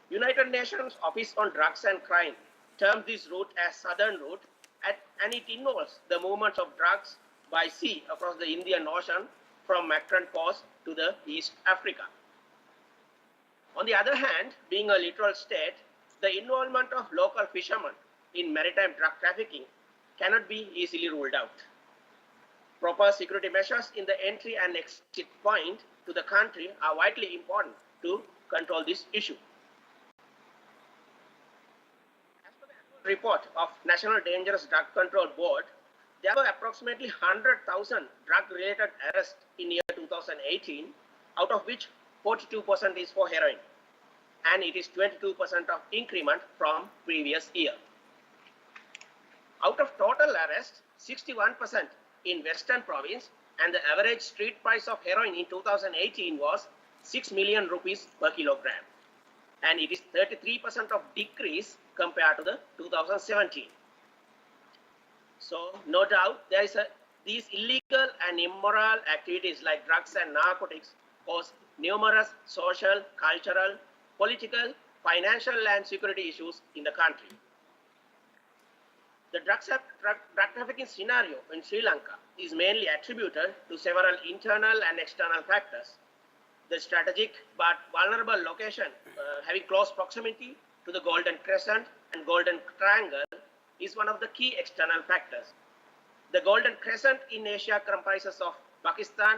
United Nations Office on Drugs and Crime terms this route as Southern Route, and it involves the movement of drugs by sea across the Indian Ocean from Macron Coast to the East Africa. On the other hand, being a littoral state, the involvement of local fishermen in maritime drug trafficking cannot be easily ruled out. Proper security measures in the entry and exit point to the country are vitally important to control this issue. As per the annual report of National Dangerous Drug Control Board, there were approximately 100,000 drug-related arrests in year 2018, out of which 42% is for heroin, and it is 22% of increment from previous year. Out of total arrests, 61% in Western Province, and the average street price of heroin in 2018 was 6 million rupees per kilogram, and it is 33% of decrease compared to the 2017. So no doubt these illegal and immoral activities like drugs and narcotics cause numerous social, cultural, political, financial and security issues in the country. The drug trafficking scenario in Sri Lanka is mainly attributed to several internal and external factors. The strategic but vulnerable location having close proximity to the Golden Crescent and Golden Triangle is one of the key external factors. The Golden Crescent in Asia comprises of Pakistan,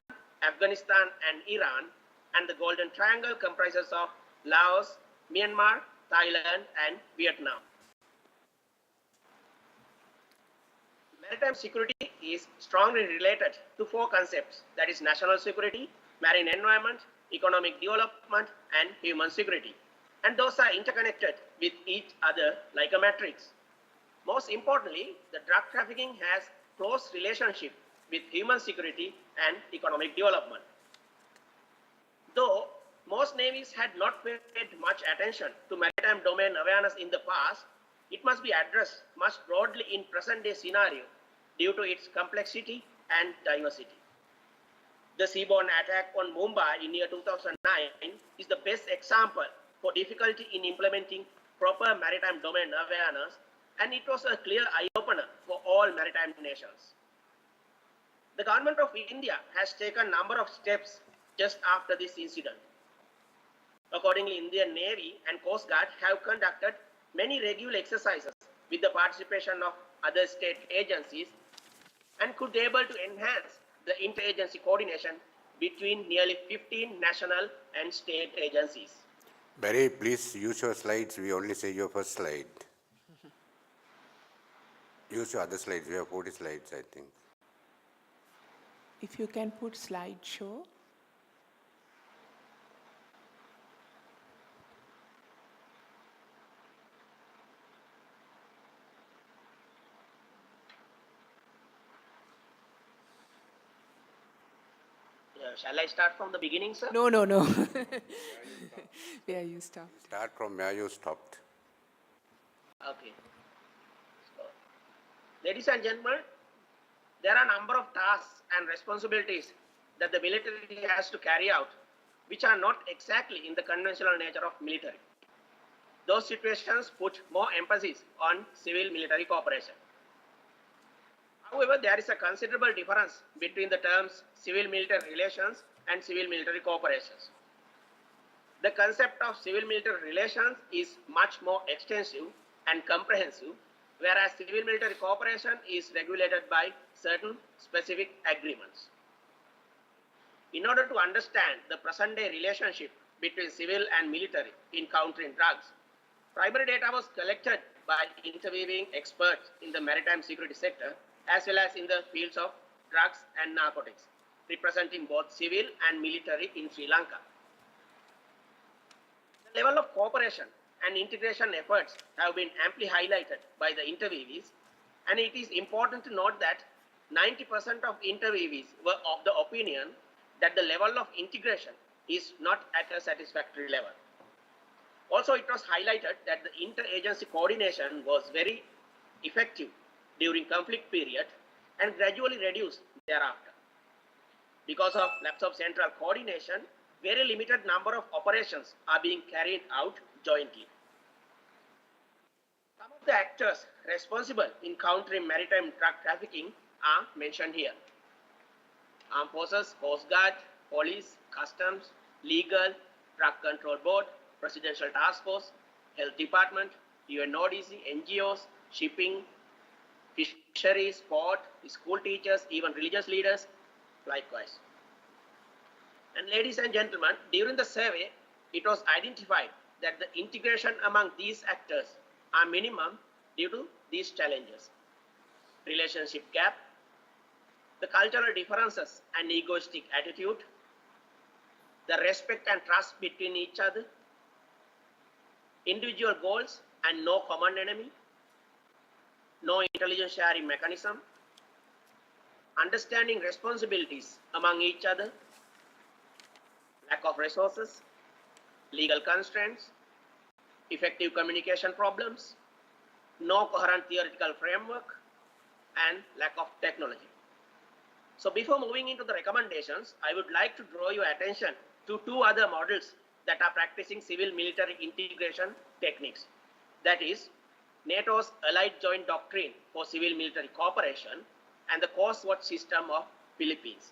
Afghanistan and Iran, and the Golden Triangle comprises of Laos, Myanmar, Thailand and Vietnam. Maritime security is strongly related to four concepts, that is national security, marine environment, economic development and human security. And those are interconnected with each other like a matrix. Most importantly, the drug trafficking has close relationship with human security and economic development. Though most navies had not paid much attention to maritime domain awareness in the past, it must be addressed much broadly in present-day scenario due to its complexity and diversity. The seaborne attack on Mumbai in year 2009 is the best example for difficulty in implementing proper maritime domain awareness, and it was a clear eye-opener for all maritime nations. The government of India has taken a number of steps just after this incident. Accordingly, Indian Navy and Coast Guard have conducted many regular exercises with the participation of other state agencies and could be able to enhance the interagency coordination between nearly 15 national and state agencies. Barry, please use your slides. We only see your first slide. Use your other slides. We have 40 slides, I think. If you can put slideshow. Shall I start from the beginning, sir? No. Where you stop. Start from where you stopped. Okay. So, ladies and gentlemen, there are a number of tasks and responsibilities that the military has to carry out, which are not exactly in the conventional nature of military. Those situations put more emphasis on civil-military cooperation. However, there is a considerable difference between the terms civil-military relations and civil-military cooperations. The concept of civil-military relations is much more extensive and comprehensive, whereas civil-military cooperation is regulated by certain specific agreements. In order to understand the present-day relationship between civil and military in countering drugs, primary data was collected by interviewing experts in the maritime security sector as well as in the fields of drugs and narcotics, representing both civil and military in Sri Lanka. The level of cooperation and integration efforts have been amply highlighted by the interviewees, and it is important to note that 90% of interviewees were of the opinion that the level of integration is not at a satisfactory level. Also, it was highlighted that the interagency coordination was very effective during conflict period and gradually reduced thereafter. Because of lapse of central coordination, very limited number of operations are being carried out jointly. Some of the actors responsible in countering maritime drug trafficking are mentioned here. Armed Forces, Coast Guard, Police, Customs, Legal, Drug Control Board, Presidential Task Force, Health Department, UNODC, NGOs, shipping, fisheries, sport, school teachers, even religious leaders, likewise. And ladies and gentlemen, during the survey, it was identified that the integration among these actors are minimum due to these challenges: relationship gap, the cultural differences and egoistic attitude, the respect and trust between each other, individual goals and no common enemy, no intelligence sharing mechanism, understanding responsibilities among each other, lack of resources, legal constraints, effective communication problems, no coherent theoretical framework, and lack of technology. So before moving into the recommendations, I would like to draw your attention to two other models that are practicing civil-military integration techniques. That is, NATO's Allied Joint Doctrine for Civil-Military Cooperation and the COSWAT system of Philippines.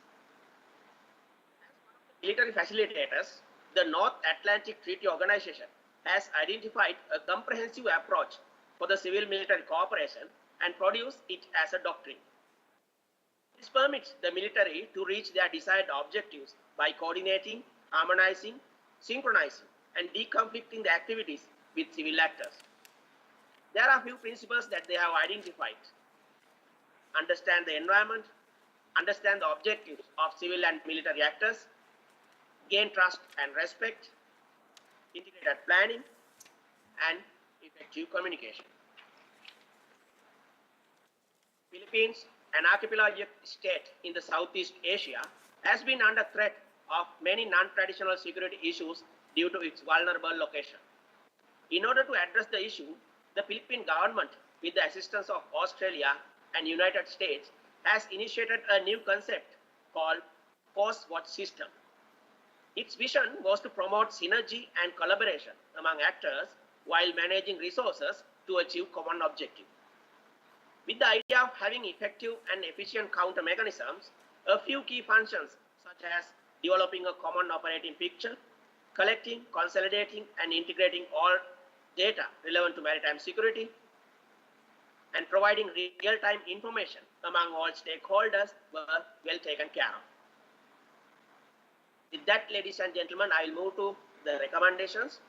As military facilitators, the North Atlantic Treaty Organization has identified a comprehensive approach for the civil-military cooperation and produced it as a doctrine. This permits the military to reach their desired objectives by coordinating, harmonizing, synchronizing, and deconflicting the activities with civil actors. There are a few principles that they have identified. Understand the environment, understand the objectives of civil and military actors, gain trust and respect, integrated planning, and effective communication. Philippines, an archipelagic state in the Southeast Asia, has been under threat of many non-traditional security issues due to its vulnerable location. In order to address the issue, the Philippine government, with the assistance of Australia and United States, has initiated a new concept called COSWAT system. Its vision was to promote synergy and collaboration among actors while managing resources to achieve common objectives. With the idea of having effective and efficient counter mechanisms, a few key functions such as developing a common operating picture, collecting, consolidating, and integrating all data relevant to maritime security, and providing real-time information among all stakeholders were well taken care of. With that, ladies and gentlemen, I will move to the recommendations.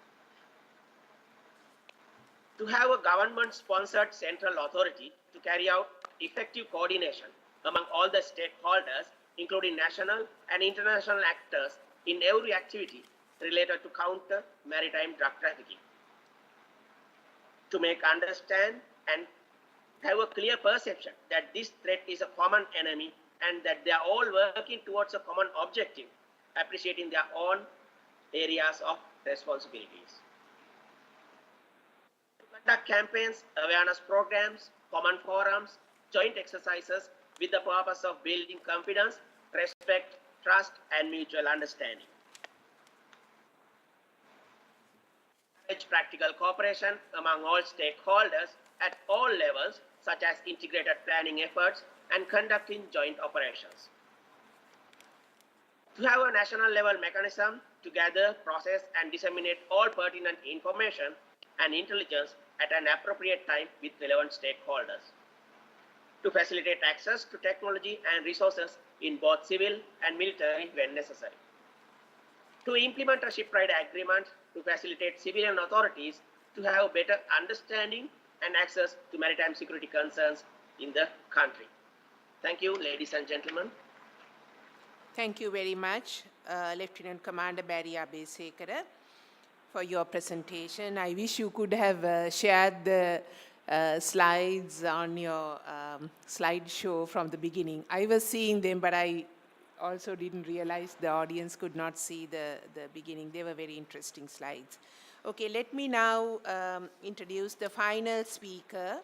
To have a government-sponsored central authority to carry out effective coordination among all the stakeholders, including national and international actors in every activity related to counter maritime drug trafficking. To make understand and have a clear perception that this threat is a common enemy and that they are all working towards a common objective, appreciating their own areas of responsibilities. To conduct campaigns, awareness programs, common forums, joint exercises, with the purpose of building confidence, respect, trust, and mutual understanding. Encourage practical cooperation among all stakeholders at all levels, such as integrated planning efforts and conducting joint operations. To have a national level mechanism to gather, process, and disseminate all pertinent information and intelligence at an appropriate time with relevant stakeholders. To facilitate access to technology and resources in both civil and military when necessary. To implement a shipyard agreement to facilitate civilian authorities to have better understanding and access to maritime security concerns in the country. Thank you, ladies and gentlemen. Thank you very much, Lieutenant Commander Barry Abesekara, for your presentation. I wish you could have shared the slides on your slideshow from the beginning. I was seeing them, but I also didn't realize the audience could not see the beginning. They were very interesting slides. Okay, let me now introduce the final speaker.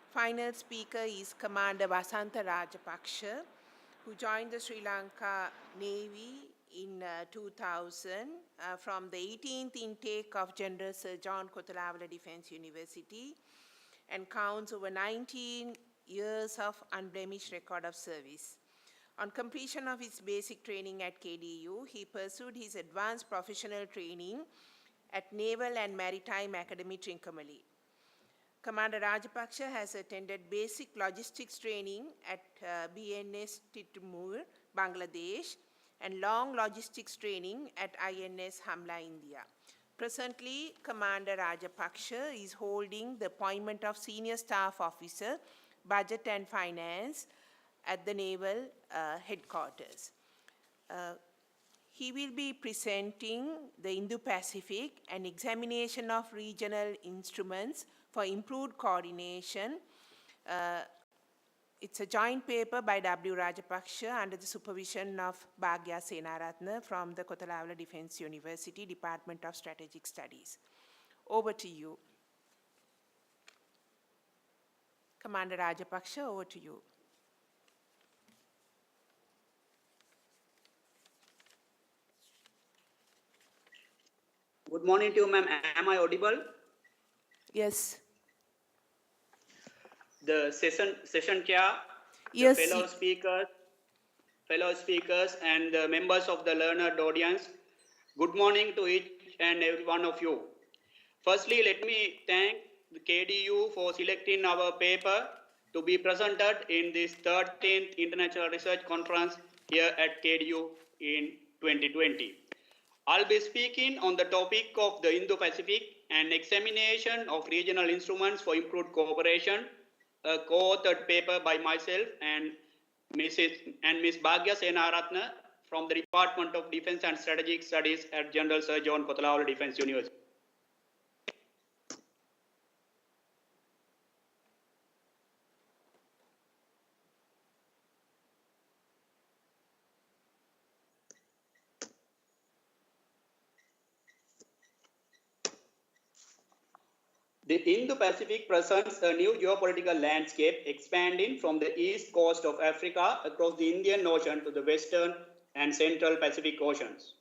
Final speaker is Commander Vasantha Rajapaksha, who joined the Sri Lanka Navy in 2000 from the 18th intake of General Sir John Kothawala Defence University and counts over 19 years of unblemished record of service. On completion of his basic training at KDU, he pursued his advanced professional training at Naval and Maritime Academy, Trincomalee. Commander Rajapaksha has attended basic logistics training at BNS Titumur, Bangladesh, and long logistics training at INS Hamla, India. Presently, Commander Rajapaksha is holding the appointment of Senior Staff Officer, Budget and Finance at the Naval Headquarters. He will be presenting the Indo-Pacific, an examination of regional instruments for improved coordination. It's a joint paper by W. Rajapaksha under the supervision of Bhagya Senaratne from the Kothawala Defence University, Department of Strategic Studies. Over to you. Commander Rajapaksha, over to you. Good morning to you, ma'am. Am I audible? Yes. The session chair, Yes. the fellow speakers, and the members of the learned audience. Good morning to each and every one of you. Firstly, let me thank the KDU for selecting our paper to be presented in this 13th International Research Conference here at KDU in 2020. I'll be speaking on the topic of the Indo-Pacific and examination of regional instruments for improved cooperation, a co-authored paper by myself and Ms. Bhagya Senaratne from the Department of Defence and Strategic Studies at General Sir John Kothawala Defence University. The Indo-Pacific presents a new geopolitical landscape expanding from the east coast of Africa across the Indian Ocean to the western and central Pacific Oceans.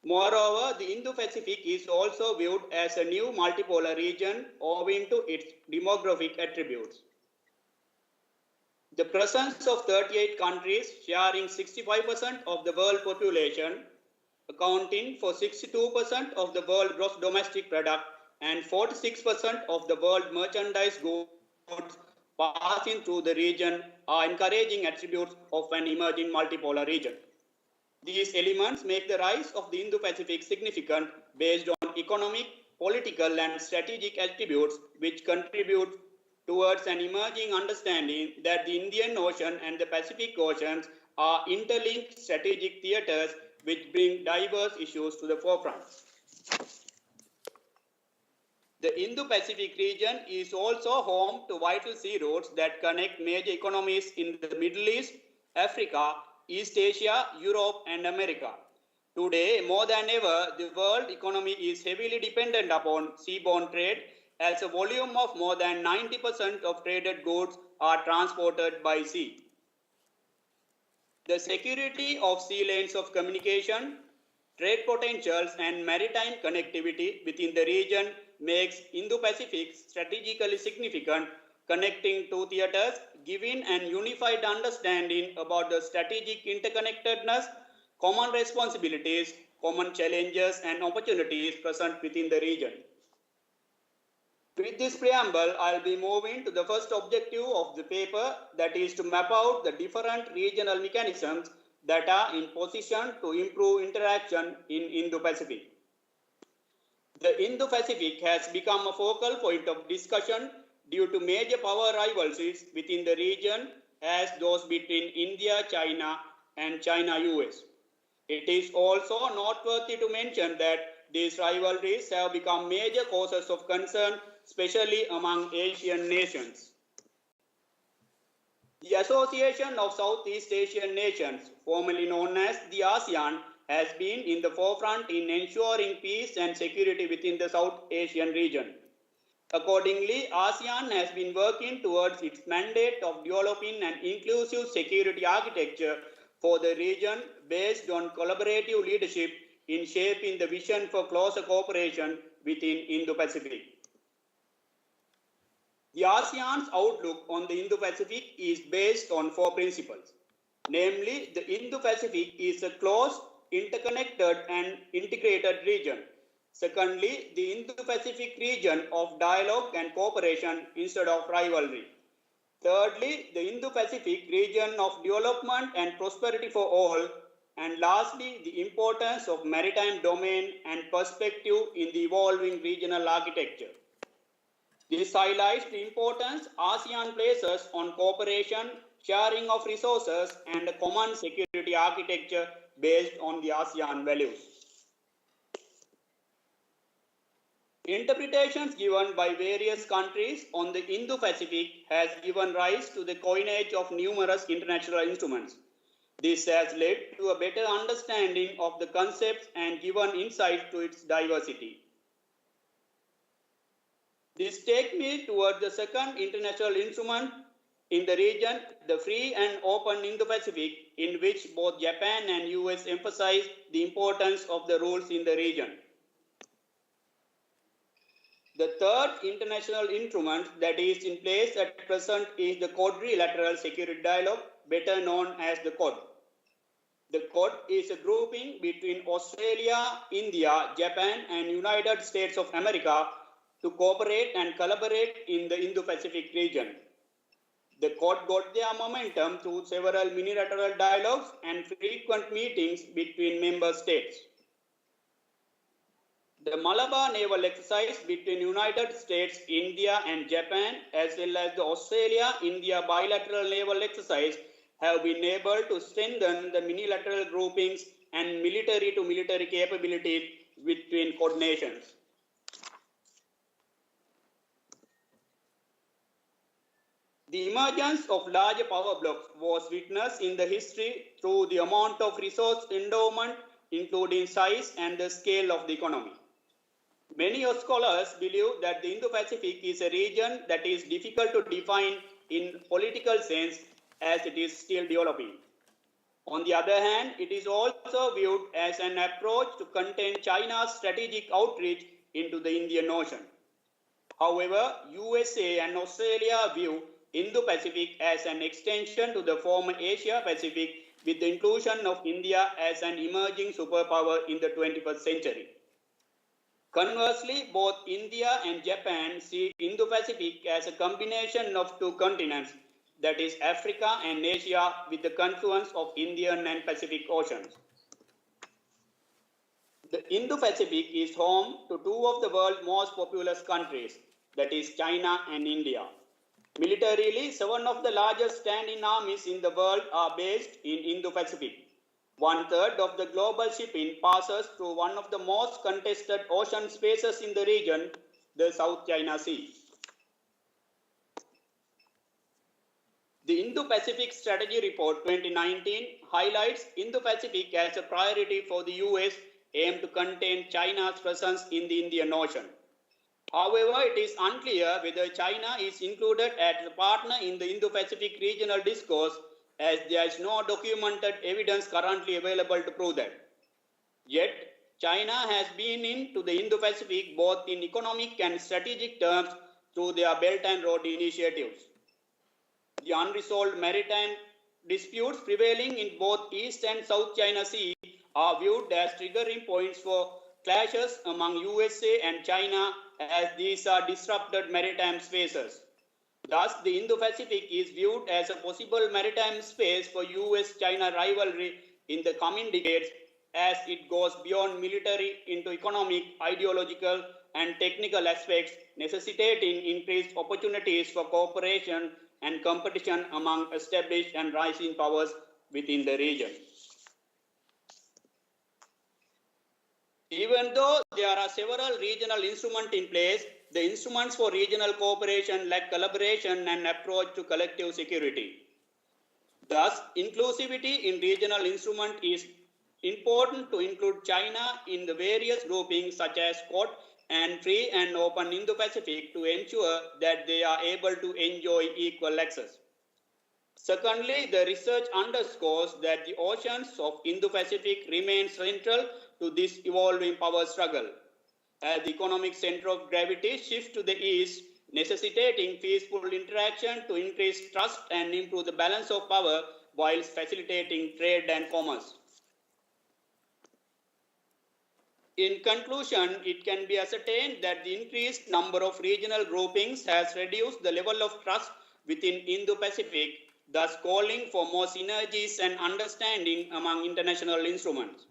Moreover, the Indo-Pacific is also viewed as a new multipolar region owing to its demographic attributes. The presence of 38 countries sharing 65% of the world population, accounting for 62% of the world gross domestic product and 46% of the world merchandise goods passing through the region are encouraging attributes of an emerging multipolar region. These elements make the rise of the Indo-Pacific significant based on economic, political, and strategic attributes which contribute towards an emerging understanding that the Indian Ocean and the Pacific Oceans are interlinked strategic theaters which bring diverse issues to the forefront. The Indo-Pacific region is also home to vital sea routes that connect major economies in the Middle East, Africa, East Asia, Europe, and America. Today, more than ever, the world economy is heavily dependent upon seaborne trade, as a volume of more than 90% of traded goods are transported by sea. The security of sea lanes of communication, trade potentials, and maritime connectivity within the region makes Indo-Pacific strategically significant, connecting two theaters, giving an unified understanding about the strategic interconnectedness, common responsibilities, common challenges, and opportunities present within the region. With this preamble, I'll be moving to the first objective of the paper, that is to map out the different regional mechanisms that are in position to improve interaction in Indo-Pacific. The Indo-Pacific has become a focal point of discussion due to major power rivalries within the region, as those between India, China, and China-US. It is also noteworthy to mention that these rivalries have become major causes of concern, especially among Asian nations. The Association of Southeast Asian Nations, formerly known as the ASEAN, has been in the forefront in ensuring peace and security within the South Asian region. Accordingly, ASEAN has been working towards its mandate of developing an inclusive security architecture for the region based on collaborative leadership in shaping the vision for closer cooperation within Indo-Pacific. The ASEAN's outlook on the Indo-Pacific is based on 4 principles. Namely, the Indo-Pacific is a close, interconnected, and integrated region. Secondly, the Indo-Pacific region of dialogue and cooperation instead of rivalry. Thirdly, the Indo-Pacific region of development and prosperity for all. And lastly, the importance of maritime domain and perspective in the evolving regional architecture. This highlights the importance ASEAN places on cooperation, sharing of resources, and a common security architecture based on the ASEAN values. Interpretations given by various countries on the Indo-Pacific has given rise to the coinage of numerous international instruments. This has led to a better understanding of the concepts and given insight to its diversity. This takes me toward the second international instrument in the region, the Free and Open Indo-Pacific, in which both Japan and US emphasize the importance of the rules in the region. The third international instrument that is in place at present is the Quadrilateral Security Dialogue, better known as the Quad. The Quad is a grouping between Australia, India, Japan, and United States of America to cooperate and collaborate in the Indo-Pacific region. The Quad got their momentum through several unilateral dialogues and frequent meetings between member states. The Malabar naval exercise between United States, India, and Japan, as well as the Australia-India bilateral naval exercise, have been able to strengthen the unilateral groupings and military-to-military capabilities between Quad nations. The emergence of larger power blocks was witnessed in the history through the amount of resource endowment, including size and the scale of the economy. Many scholars believe that the Indo-Pacific is a region that is difficult to define in political sense as it is still developing. On the other hand, it is also viewed as an approach to contain China's strategic outreach into the Indian Ocean. However, USA and Australia view Indo-Pacific as an extension to the former Asia-Pacific, with the inclusion of India as an emerging superpower in the 21st century. Conversely, both India and Japan see Indo-Pacific as a combination of two continents, that is Africa and Asia, with the confluence of Indian and Pacific Oceans. The Indo-Pacific is home to two of the world's most populous countries, that is China and India. Militarily, 7 of the largest standing armies in the world are based in Indo-Pacific. 1/3 of the global shipping passes through one of the most contested ocean spaces in the region, the South China Sea. The Indo-Pacific Strategy Report 2019 highlights Indo-Pacific as a priority for the US, aimed to contain China's presence in the Indian Ocean. However, it is unclear whether China is included as a partner in the Indo-Pacific regional discourse, as there is no documented evidence currently available to prove that. Yet, China has been into the Indo-Pacific both in economic and strategic terms through their Belt and Road initiatives. The unresolved maritime disputes prevailing in both East and South China Sea are viewed as triggering points for clashes among USA and China, as these are disrupted maritime spaces. Thus, the Indo-Pacific is viewed as a possible maritime space for US-China rivalry in the coming decades, as it goes beyond military into economic, ideological, and technical aspects, necessitating increased opportunities for cooperation and competition among established and rising powers within the region. Even though there are several regional instruments in place, the instruments for regional cooperation lack collaboration and approach to collective security. Thus, inclusivity in regional instrument is important to include China in the various groupings such as Quad and Free and Open Indo-Pacific to ensure that they are able to enjoy equal access. Secondly, the research underscores that the oceans of Indo-Pacific remain central to this evolving power struggle, as the economic center of gravity shifts to the east, necessitating peaceful interaction to increase trust and improve the balance of power whilst facilitating trade and commerce. In conclusion, it can be ascertained that the increased number of regional groupings has reduced the level of trust within Indo-Pacific, thus calling for more synergies and understanding among international instruments.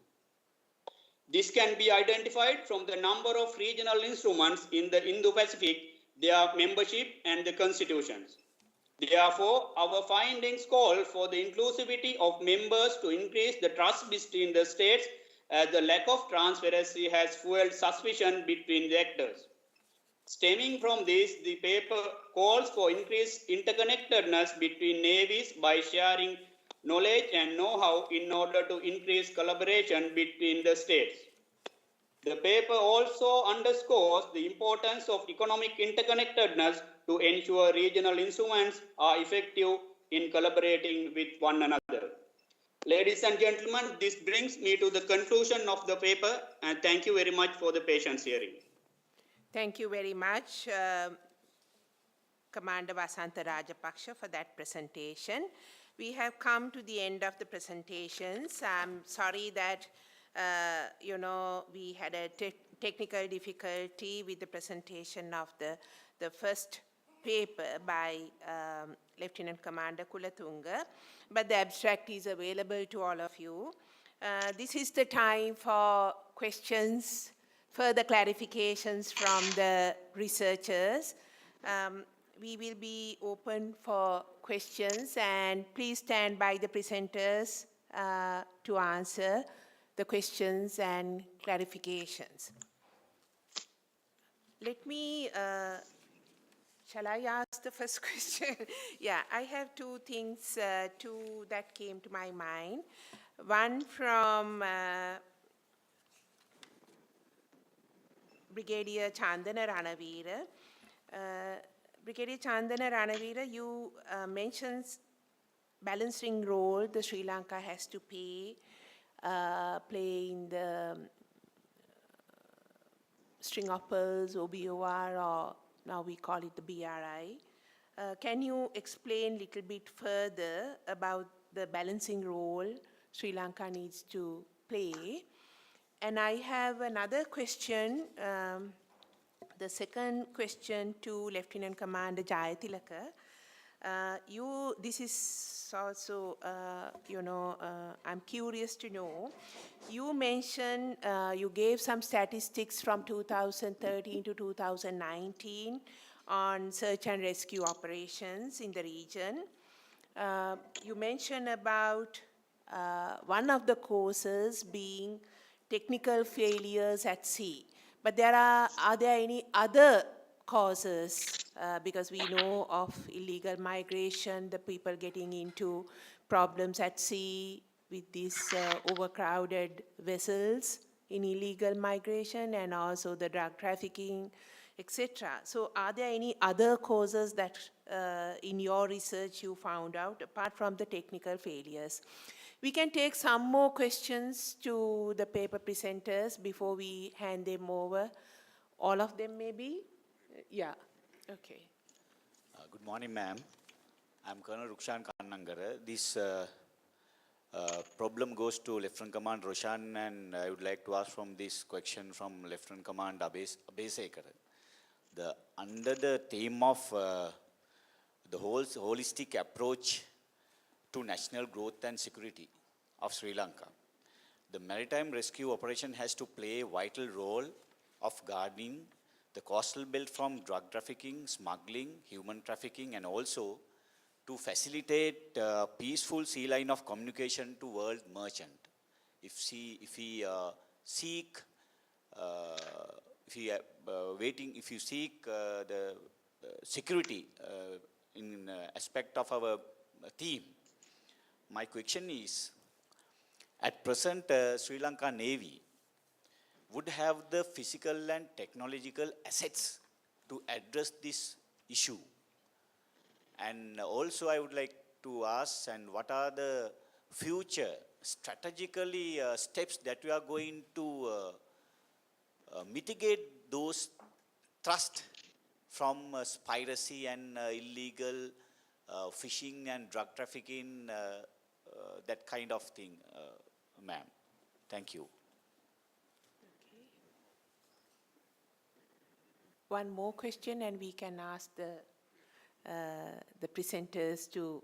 This can be identified from the number of regional instruments in the Indo-Pacific, their membership, and the constitutions. Therefore, our findings call for the inclusivity of members to increase the trust between the states, as the lack of transparency has fueled suspicion between the actors. Stemming from this, the paper calls for increased interconnectedness between navies by sharing knowledge and know-how in order to increase collaboration between the states. The paper also underscores the importance of economic interconnectedness to ensure regional instruments are effective in collaborating with one another. Ladies and gentlemen, this brings me to the conclusion of the paper, and thank you very much for the patience hearing. Thank you very much, Commander Vasantha Rajapaksa, for that presentation. We have come to the end of the presentations. I'm sorry that we had a technical difficulty with the presentation of the first paper by Lieutenant Commander Kulathunga, but the abstract is available to all of you. This is the time for questions, further clarifications from the researchers. We will be open for questions, and please stand by the presenters to answer the questions and clarifications. Let me, shall I ask the first question? Yeah, I have two things, two that came to my mind. One from Brigadier Chandana Ranavira. Brigadier Chandana Ranavira, you mentioned balancing role the Sri Lanka has to play in the string of pearls, OBOR, or now we call it the BRI. Can you explain a little bit further about the balancing role Sri Lanka needs to play? And I have another question, the second question to Lieutenant Commander Jayathilaka. This is also, I'm curious to know, you mentioned, you gave some statistics from 2013 to 2019 on search and rescue operations in the region. You mentioned about one of the causes being technical failures at sea. But are there any other causes? Because we know of illegal migration, the people getting into problems at sea with these overcrowded vessels in illegal migration, and also the drug trafficking etc. So are there any other causes that in your research you found out apart from the technical failures? We can take some more questions to the paper presenters before we hand them over. All of them maybe? Yeah, okay. Good morning, ma'am. I'm Colonel Rukshan Kannangara. This problem goes to Lieutenant Command Roshan, and I would like to ask from this question from Lieutenant Command Abesekar. Under the theme of the whole holistic approach to national growth and security of Sri Lanka, the maritime rescue operation has to play a vital role of guarding the coastal belt from drug trafficking, smuggling, human trafficking, and also to facilitate peaceful sea line of communication to world merchant. If you seek the security in aspect of our theme, my question is, at present Sri Lanka Navy would have the physical and technological assets to address this issue. And also I would like to ask, and what are the future strategically steps that we are going to mitigate those thrust from piracy and illegal fishing and drug trafficking, that kind of thing, ma'am. Thank you. One more question and we can ask the presenters to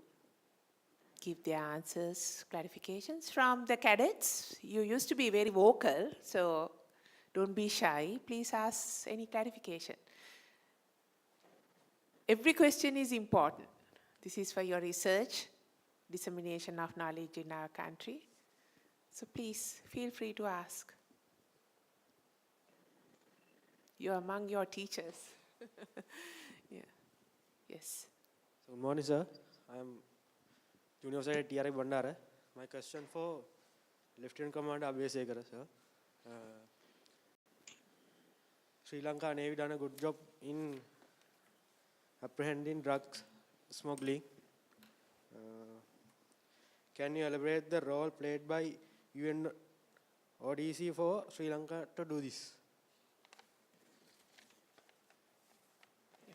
give their answers, clarifications. From the cadets, you used to be very vocal, so don't be shy. Please ask any clarification. Every question is important. This is for your research, dissemination of knowledge in our country. So please feel free to ask. You're among your teachers. Yeah. Yes. So, good morning, sir. I am Junior Officer at TRI Bandara. My question for Lieutenant Commander Abesekara, sir. Sri Lanka Navy done a good job in apprehending drugs smuggling. Can you elaborate the role played by UN ODC for Sri Lanka to do this?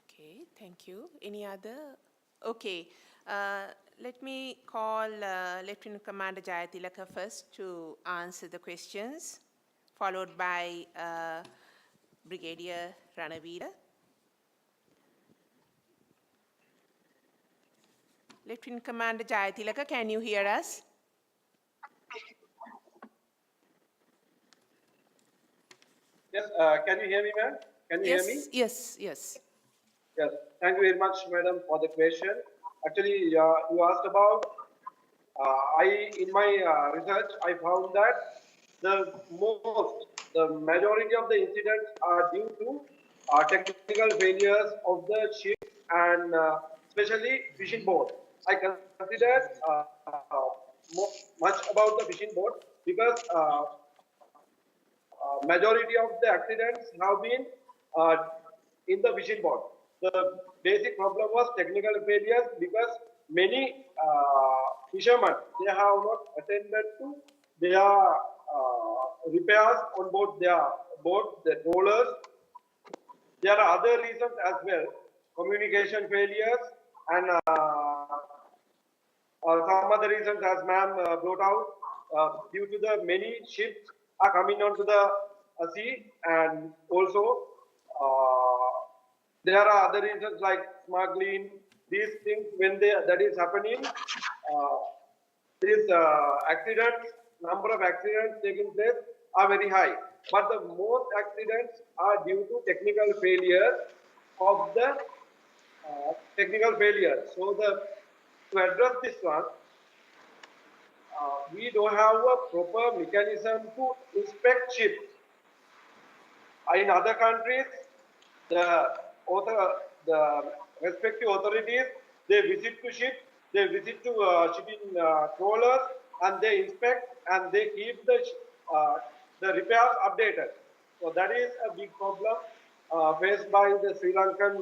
Okay, thank you. Any other? Okay, let me call Lieutenant Commander Jayatilaka first to answer the questions, followed by Brigadier Ranavira. Lieutenant Commander Jayatilaka, can you hear us? Yes, can you hear me, ma'am? Can you Yes, hear me? yes, yes. Yes, thank you very much, madam, for the question. Actually, you asked about, in my research, I found that the majority of the incidents are due to technical failures of the ship and especially fishing boat. I considered much about the fishing boat because majority of the accidents have been in the fishing boat. The basic problem was technical failures because many fishermen, they have not attended to their repairs on board their boat, the trawlers. There are other reasons as well, communication failures and some other reasons as ma'am brought out, due to the many ships are coming onto the sea, and also there are other reasons like smuggling. These things, when that is happening, these accidents, number of accidents taking place are very high. But the most accidents are due to technical failure of the technical failure. So to address this one, we don't have a proper mechanism to inspect ships. In other countries, the respective authorities, they visit to ships, they visit to shipping trawlers, and they inspect and they keep the repairs updated. So that is a big problem faced by the Sri Lankan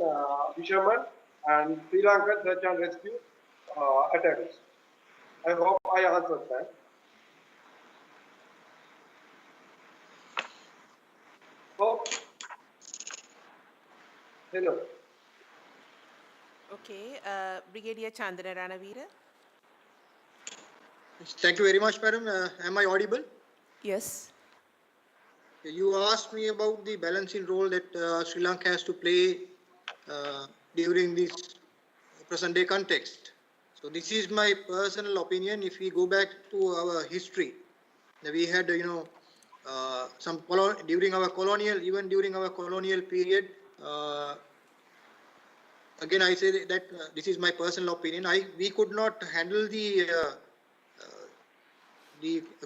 fishermen and Sri Lankan search and rescue attempts. I hope I answered that. Oh, hello. Okay, Brigadier Chandana Ranavira. Thank you very much, madam. Am I audible? Yes. You asked me about the balancing role that Sri Lanka has to play during this present day context. So this is my personal opinion. If we go back to our history, we had, during our colonial period, again I say that this is my personal opinion. We could not handle the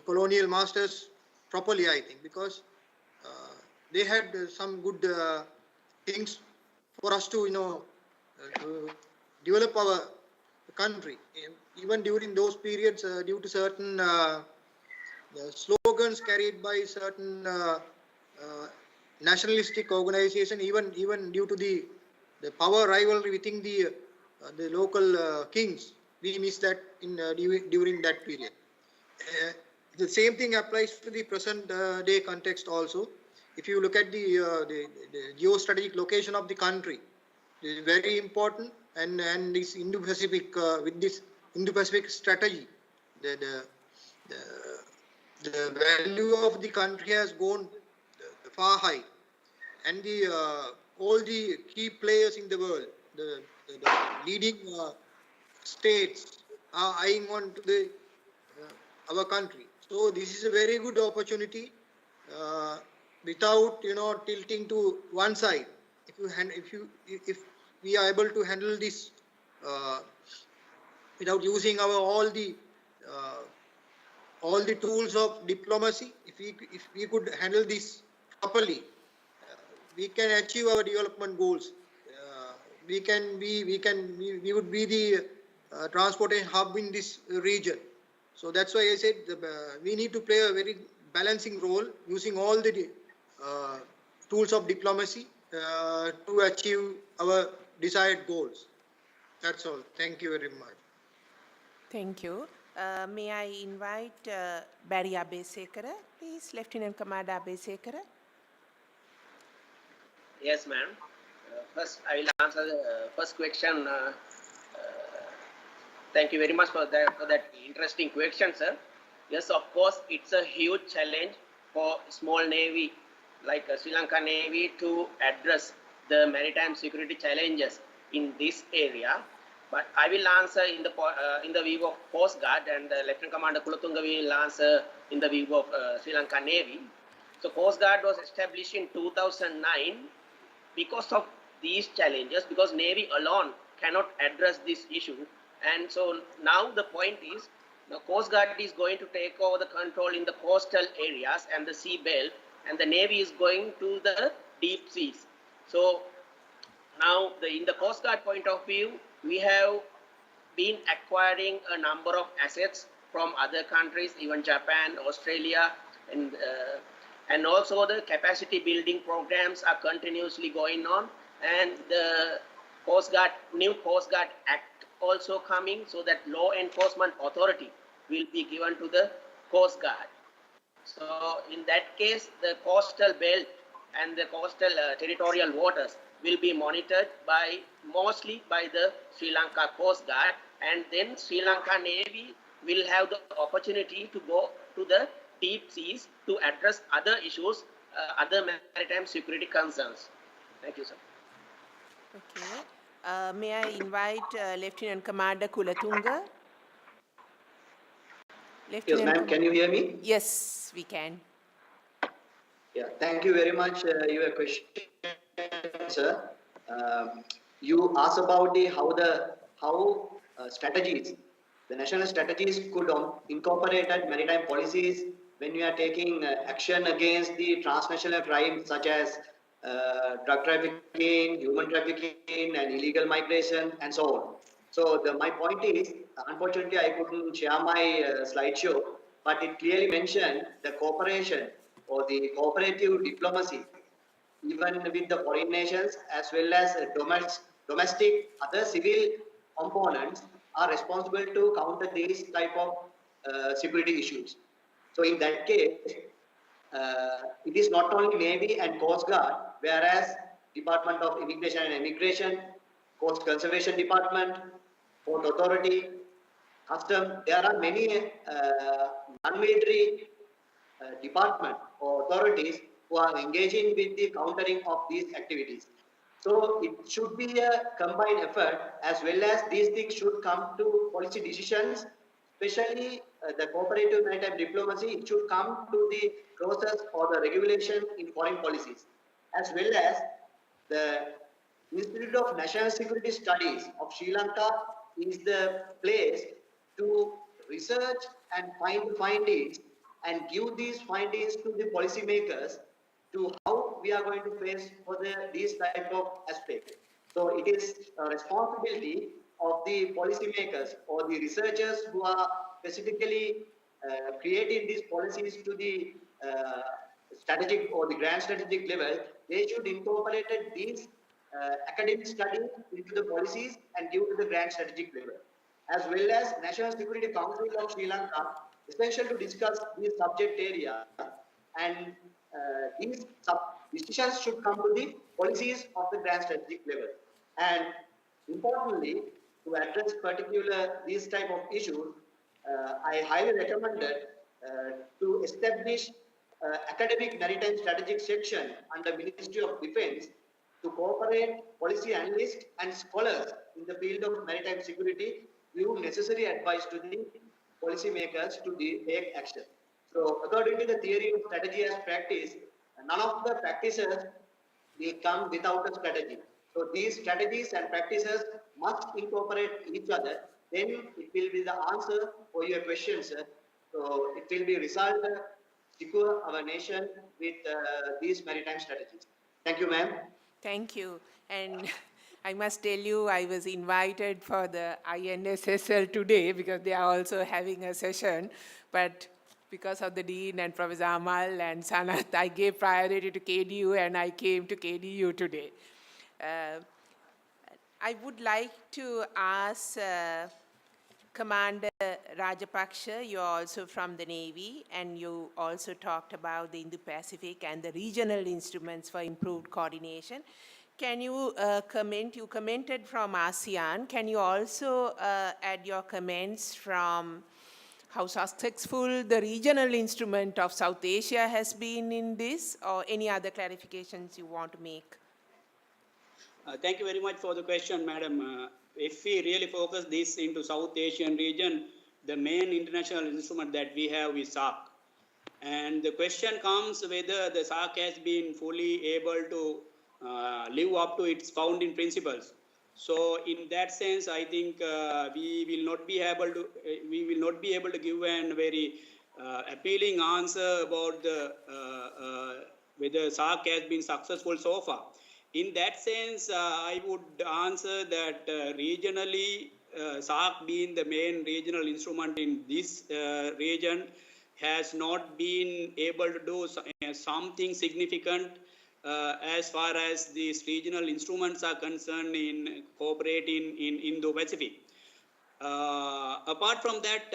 colonial masters properly, I think, because they had some good things for us to, develop our country. Even during those periods, due to certain slogans carried by certain nationalistic organization, even due to the power rivalry within the local kings, we missed that during that period. The same thing applies to the present day context also. If you look at the geostrategic location of the country, it is very important, and this Indo-Pacific with this Indo-Pacific strategy, the value of the country has gone far high, and all the key players in the world, the leading states are eyeing on to our country. So this is a very good opportunity without tilting to one side. If we are able to handle this without using all the tools of diplomacy, if we could handle this properly, we can achieve our development goals. We would be the transportation hub in this region. So that's why I said we need to play a very balancing role using all the tools of diplomacy to achieve our desired goals. That's all. Thank you very much. Thank you. May I invite Barry Abesekara, please, Lieutenant Commander Abesekara. Yes, ma'am. First, I will answer the first question. Thank you very much for that interesting question, sir. Yes, of course, it's a huge challenge for small navy like Sri Lanka Navy to address the maritime security challenges in this area. But I will answer in the view of Coast Guard, and Lieutenant Commander Kulatunga will answer in the view of Sri Lanka Navy. So Coast Guard was established in 2009 because of these challenges, because Navy alone cannot address this issue. And so now the point is, the Coast Guard is going to take over the control in the coastal areas and the sea belt, and the Navy is going to the deep seas. So now in the Coast Guard point of view, we have been acquiring a number of assets from other countries, even Japan, Australia, and also the capacity building programs are continuously going on, and the new Coast Guard Act also coming, so that law enforcement authority will be given to the Coast Guard. So in that case, the coastal belt and the coastal territorial waters will be monitored mostly by the Sri Lanka Coast Guard, and then Sri Lanka Navy will have the opportunity to go to the deep seas to address other issues, other maritime security concerns. Thank you, sir. Okay. May I invite Lieutenant Commander Kulatunga? Yes, ma'am. Can you hear me? Yes, we can. Yeah. Thank you very much. Your question, sir. You asked about how strategies, the national strategies could incorporate maritime policies when we are taking action against the transnational crimes such as drug trafficking, human trafficking, and illegal migration, and so on. So my point is, unfortunately, I couldn't share my slideshow, but it clearly mentioned the cooperation or the cooperative diplomacy even with the foreign nations as well as domestic other civil components are responsible to counter these type of security issues. So in that case, it is not only Navy and Coast Guard, whereas Department of Immigration and Immigration, Coast Conservation Department, Port Authority, Custom, there are many non-military department or authorities who are engaging with the countering of these activities. So it should be a combined effort, as well as these things should come to policy decisions, especially the cooperative maritime diplomacy. It should come to the process or the regulation in foreign policies, as well as the Institute of National Security Studies of Sri Lanka is the place to research and find the findings and give these findings to the policymakers to how we are going to face for these type of aspects. So it is a responsibility of the policymakers or the researchers who are specifically creating these policies to the strategic or the grand strategic level. They should incorporate these academic studies into the policies and give to the grand strategic level, as well as National Security Council of Sri Lanka, essential to discuss this subject area, and these decisions should come to the policies of the grand strategic level. And importantly, to address particular these type of issues, I highly recommended to establish academic maritime strategic section under Ministry of Defence to cooperate policy analysts and scholars in the field of maritime security, give necessary advice to the policymakers to take action. So according to the theory of strategy as practice, none of the practices will come without a strategy. So these strategies and practices must incorporate each other. Then it will be the answer for your questions. So it will be result secure our nation with these maritime strategies. Thank you, ma'am. Thank you. And I must tell you, I was invited for the INSSL today because they are also having a session. But because of the Dean and Professor Amal and Sanath, I gave priority to KDU and I came to KDU today. I would like to ask Commander Rajapaksha, you're also from the Navy, and you also talked about the Indo-Pacific and the regional instruments for improved coordination. Can you comment, you commented from ASEAN, can you also add your comments from how successful the regional instrument of South Asia has been in this, or any other clarifications you want to make? Thank you very much for the question, Madam. If we really focus this into South Asian region, the main international instrument that we have is SAARC. And the question comes whether the SAARC has been fully able to live up to its founding principles. So in that sense, I think we will not be able to give a very appealing answer about whether SAARC has been successful so far. In that sense, I would answer that regionally, SAARC being the main regional instrument in this region has not been able to do something significant as far as these regional instruments are concerned in cooperating in Indo-Pacific. Apart from that,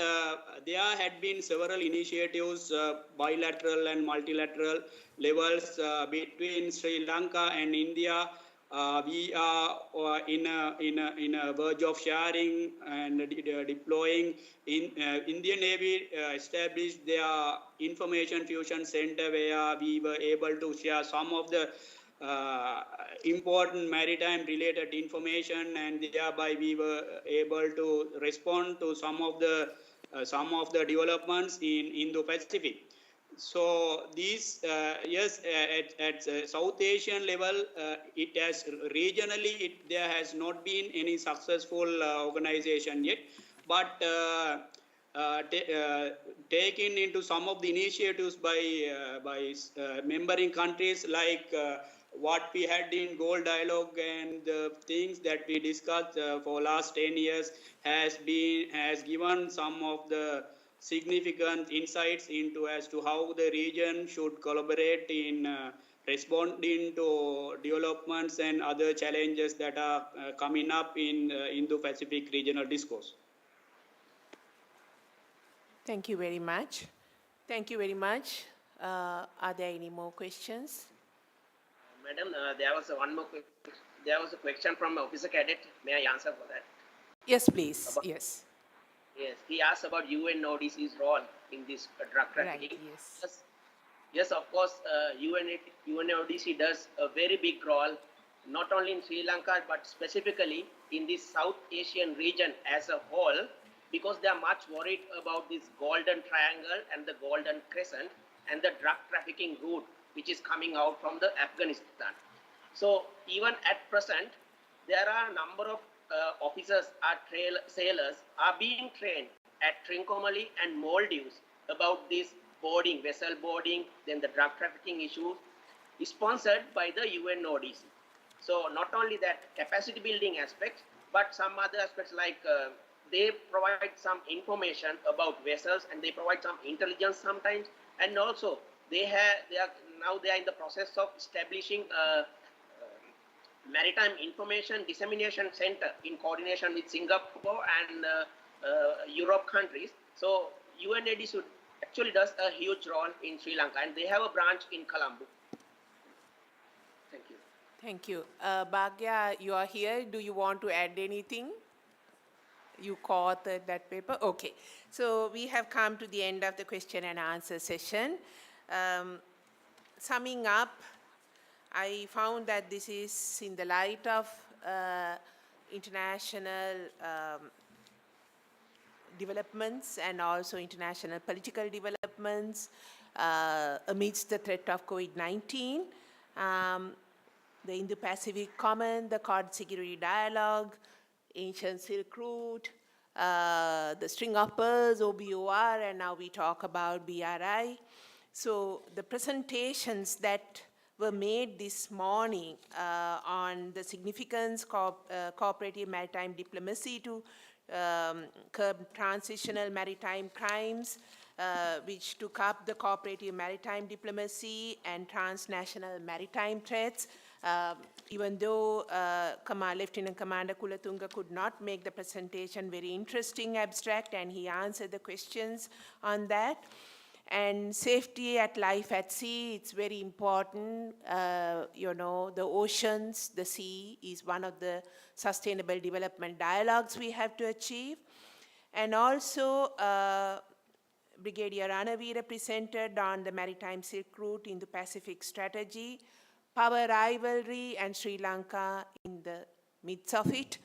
there had been several initiatives, bilateral and multilateral levels between Sri Lanka and India. We are in a verge of sharing and deploying. Indian Navy established their information fusion center where we were able to share some of the important maritime related information, and thereby we were able to respond to some of the developments in Indo-Pacific. So these, yes, at South Asian level, it has regionally, there has not been any successful organization yet, but taking into some of the initiatives by membering countries like what we had in Gold Dialogue and the things that we discussed for last 10 years has given some of the significant insights into as to how the region should collaborate in responding to developments and other challenges that are coming up in Indo-Pacific regional discourse. Thank you very much. Thank you very much. Are there any more questions? Madam, there was one more there was a question from Officer Cadet. May I answer for that? Yes, please. Yes. Yes, he asked about UNODC's role in this drug trafficking. Right, yes. Yes, of course, UNODC does a very big role, not only in Sri Lanka, but specifically in the South Asian region as a whole, because they are much worried about this golden triangle and the golden crescent and the drug trafficking route, which is coming out from the Afghanistan. So even at present, there are a number of officers, sailors are being trained at Trincomalee and Maldives about this boarding, vessel boarding, then the drug trafficking issue, sponsored by the UNODC. So not only that capacity building aspects, but some other aspects like they provide some information about vessels and they provide some intelligence sometimes, and also they are in the process of establishing a maritime information dissemination center in coordination with Singapore and Europe countries. So UNODC actually does a huge role in Sri Lanka, and they have a branch in Colombo. Thank you. Thank you. Bhagya, you are here. Do you want to add anything? You co-authored that paper? Okay. So we have come to the end of the question and answer session. Summing up, I found that this is in the light of international developments and also international political developments amidst the threat of COVID-19. The Indo-Pacific Common, the Quad Security Dialogue, Ancient Silk Route, the String of Pearls, OBOR, and now we talk about BRI. So the presentations that were made this morning on the significance of cooperative maritime diplomacy to curb transitional maritime crimes, which took up the cooperative maritime diplomacy and transnational maritime threats. Even though Lieutenant Commander Kulatunga could not make the presentation, very interesting abstract, and he answered the questions on that. And safety at life at sea, it's very important. The oceans, the sea is one of the sustainable development dialogues we have to achieve. And also, Brigadier Ranavira presented on the Maritime Silk Route in the Pacific strategy, power rivalry and Sri Lanka in the midst of it,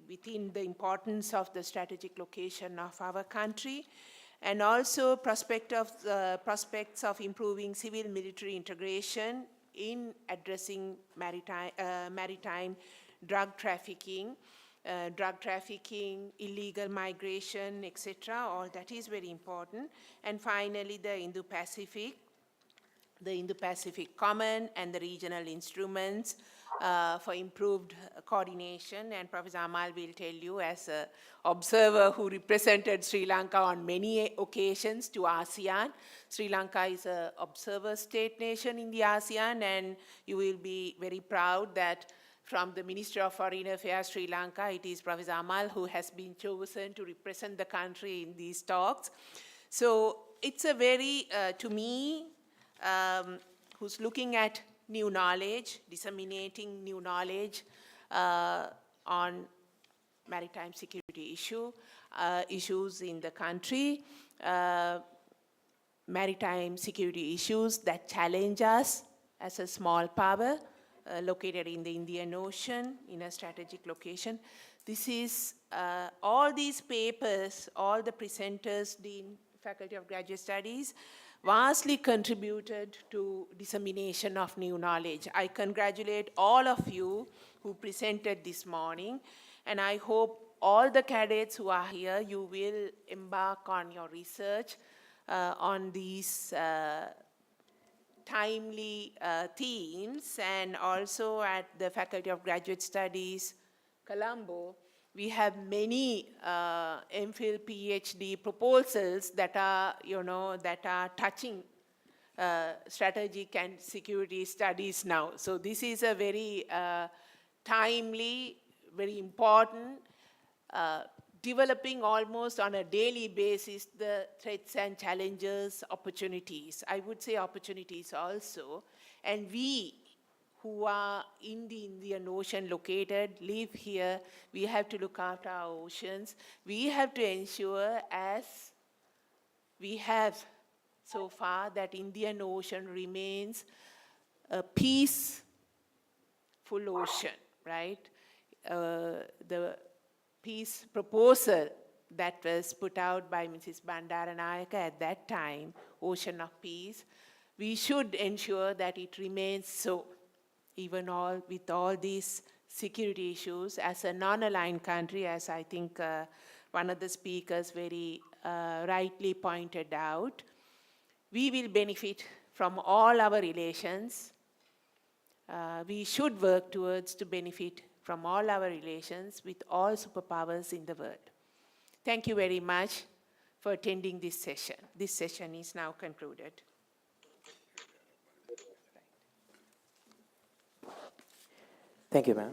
within the importance of the strategic location of our country, and also prospects of improving civil-military integration in addressing maritime drug trafficking, illegal migration, etc. All that is very important. And finally, the Indo-Pacific Common and the regional instruments for improved coordination. And Professor Amal will tell you, as an observer who represented Sri Lanka on many occasions to ASEAN, Sri Lanka is an observer state nation in the ASEAN, and you will be very proud that from the Minister of Foreign Affairs, Sri Lanka, it is Professor Amal who has been chosen to represent the country in these talks. So it's a very, to me, who's looking at new knowledge, disseminating new knowledge on maritime security issues in the country, maritime security issues that challenge us as a small power located in the Indian Ocean in a strategic location. This is all these papers, all the presenters, Dean, Faculty of Graduate Studies, vastly contributed to dissemination of new knowledge. I congratulate all of you who presented this morning, and I hope all the cadets who are here, you will embark on your research on these timely themes. And also at the Faculty of Graduate Studies, Colombo, we have many MPhil, PhD proposals that are, that are touching strategic and security studies now. So this is a very timely, very important, developing almost on a daily basis the threats and challenges, opportunities. I would say opportunities also. And we who are in the Indian Ocean located, live here, we have to look after our oceans. We have to ensure, as we have so far, that Indian Ocean remains a peaceful ocean, right? The peace proposal that was put out by Mrs. Bandaranayake at that time, Ocean of Peace, we should ensure that it remains so, even with all these security issues. As a non-aligned country, as I think one of the speakers very rightly pointed out, we will benefit from all our relations. We should work towards to benefit from all our relations with all superpowers in the world. Thank you very much for attending this session. This session is now concluded. Thank you, ma'am.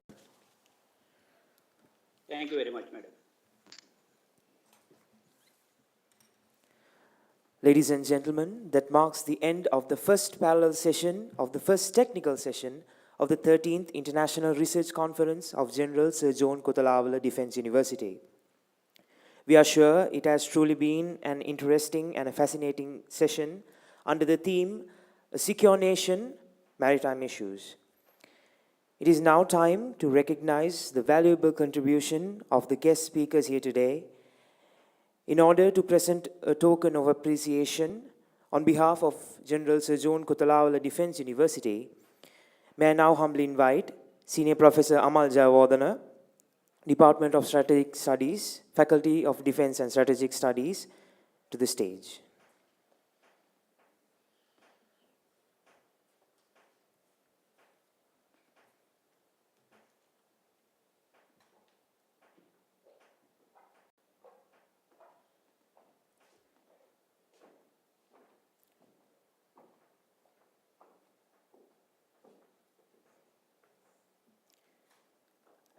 Thank you very much, madam. Ladies and gentlemen, that marks the end of the first parallel session of the first technical session of the 13th International Research Conference of General Sir John Kotalawala Defence University. We are sure it has truly been an interesting and a fascinating session under the theme, A Secure Nation, Maritime Issues. It is now time to recognize the valuable contribution of the guest speakers here today. In order to present a token of appreciation on behalf of General Sir John Kotalawala Defence University, may I now humbly invite Senior Professor Amal Jayawardena, Department of Strategic Studies, Faculty of Defence and Strategic Studies, to the stage.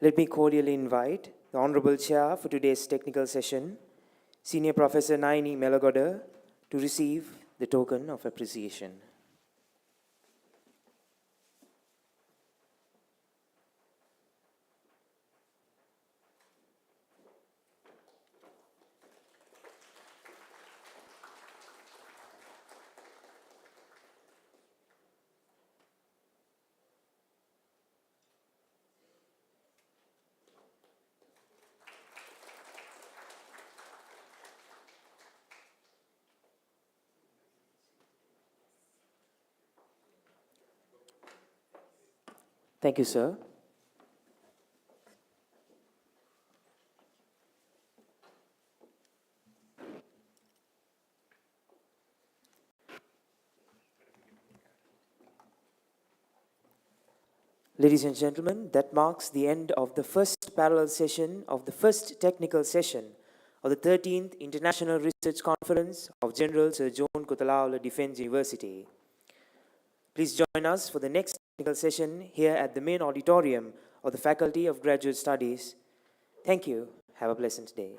Let me cordially invite the Honorable Chair for today's technical session, Senior Professor Naini Melagoda, to receive the token of appreciation. Thank you, sir. Ladies and gentlemen, that marks the end of the first parallel session of the first technical session of the 13th International Research Conference of General Sir John Kotalawala Defence University. Please join us for the next technical session here at the main auditorium of the Faculty of Graduate Studies. Thank you. Have a pleasant day.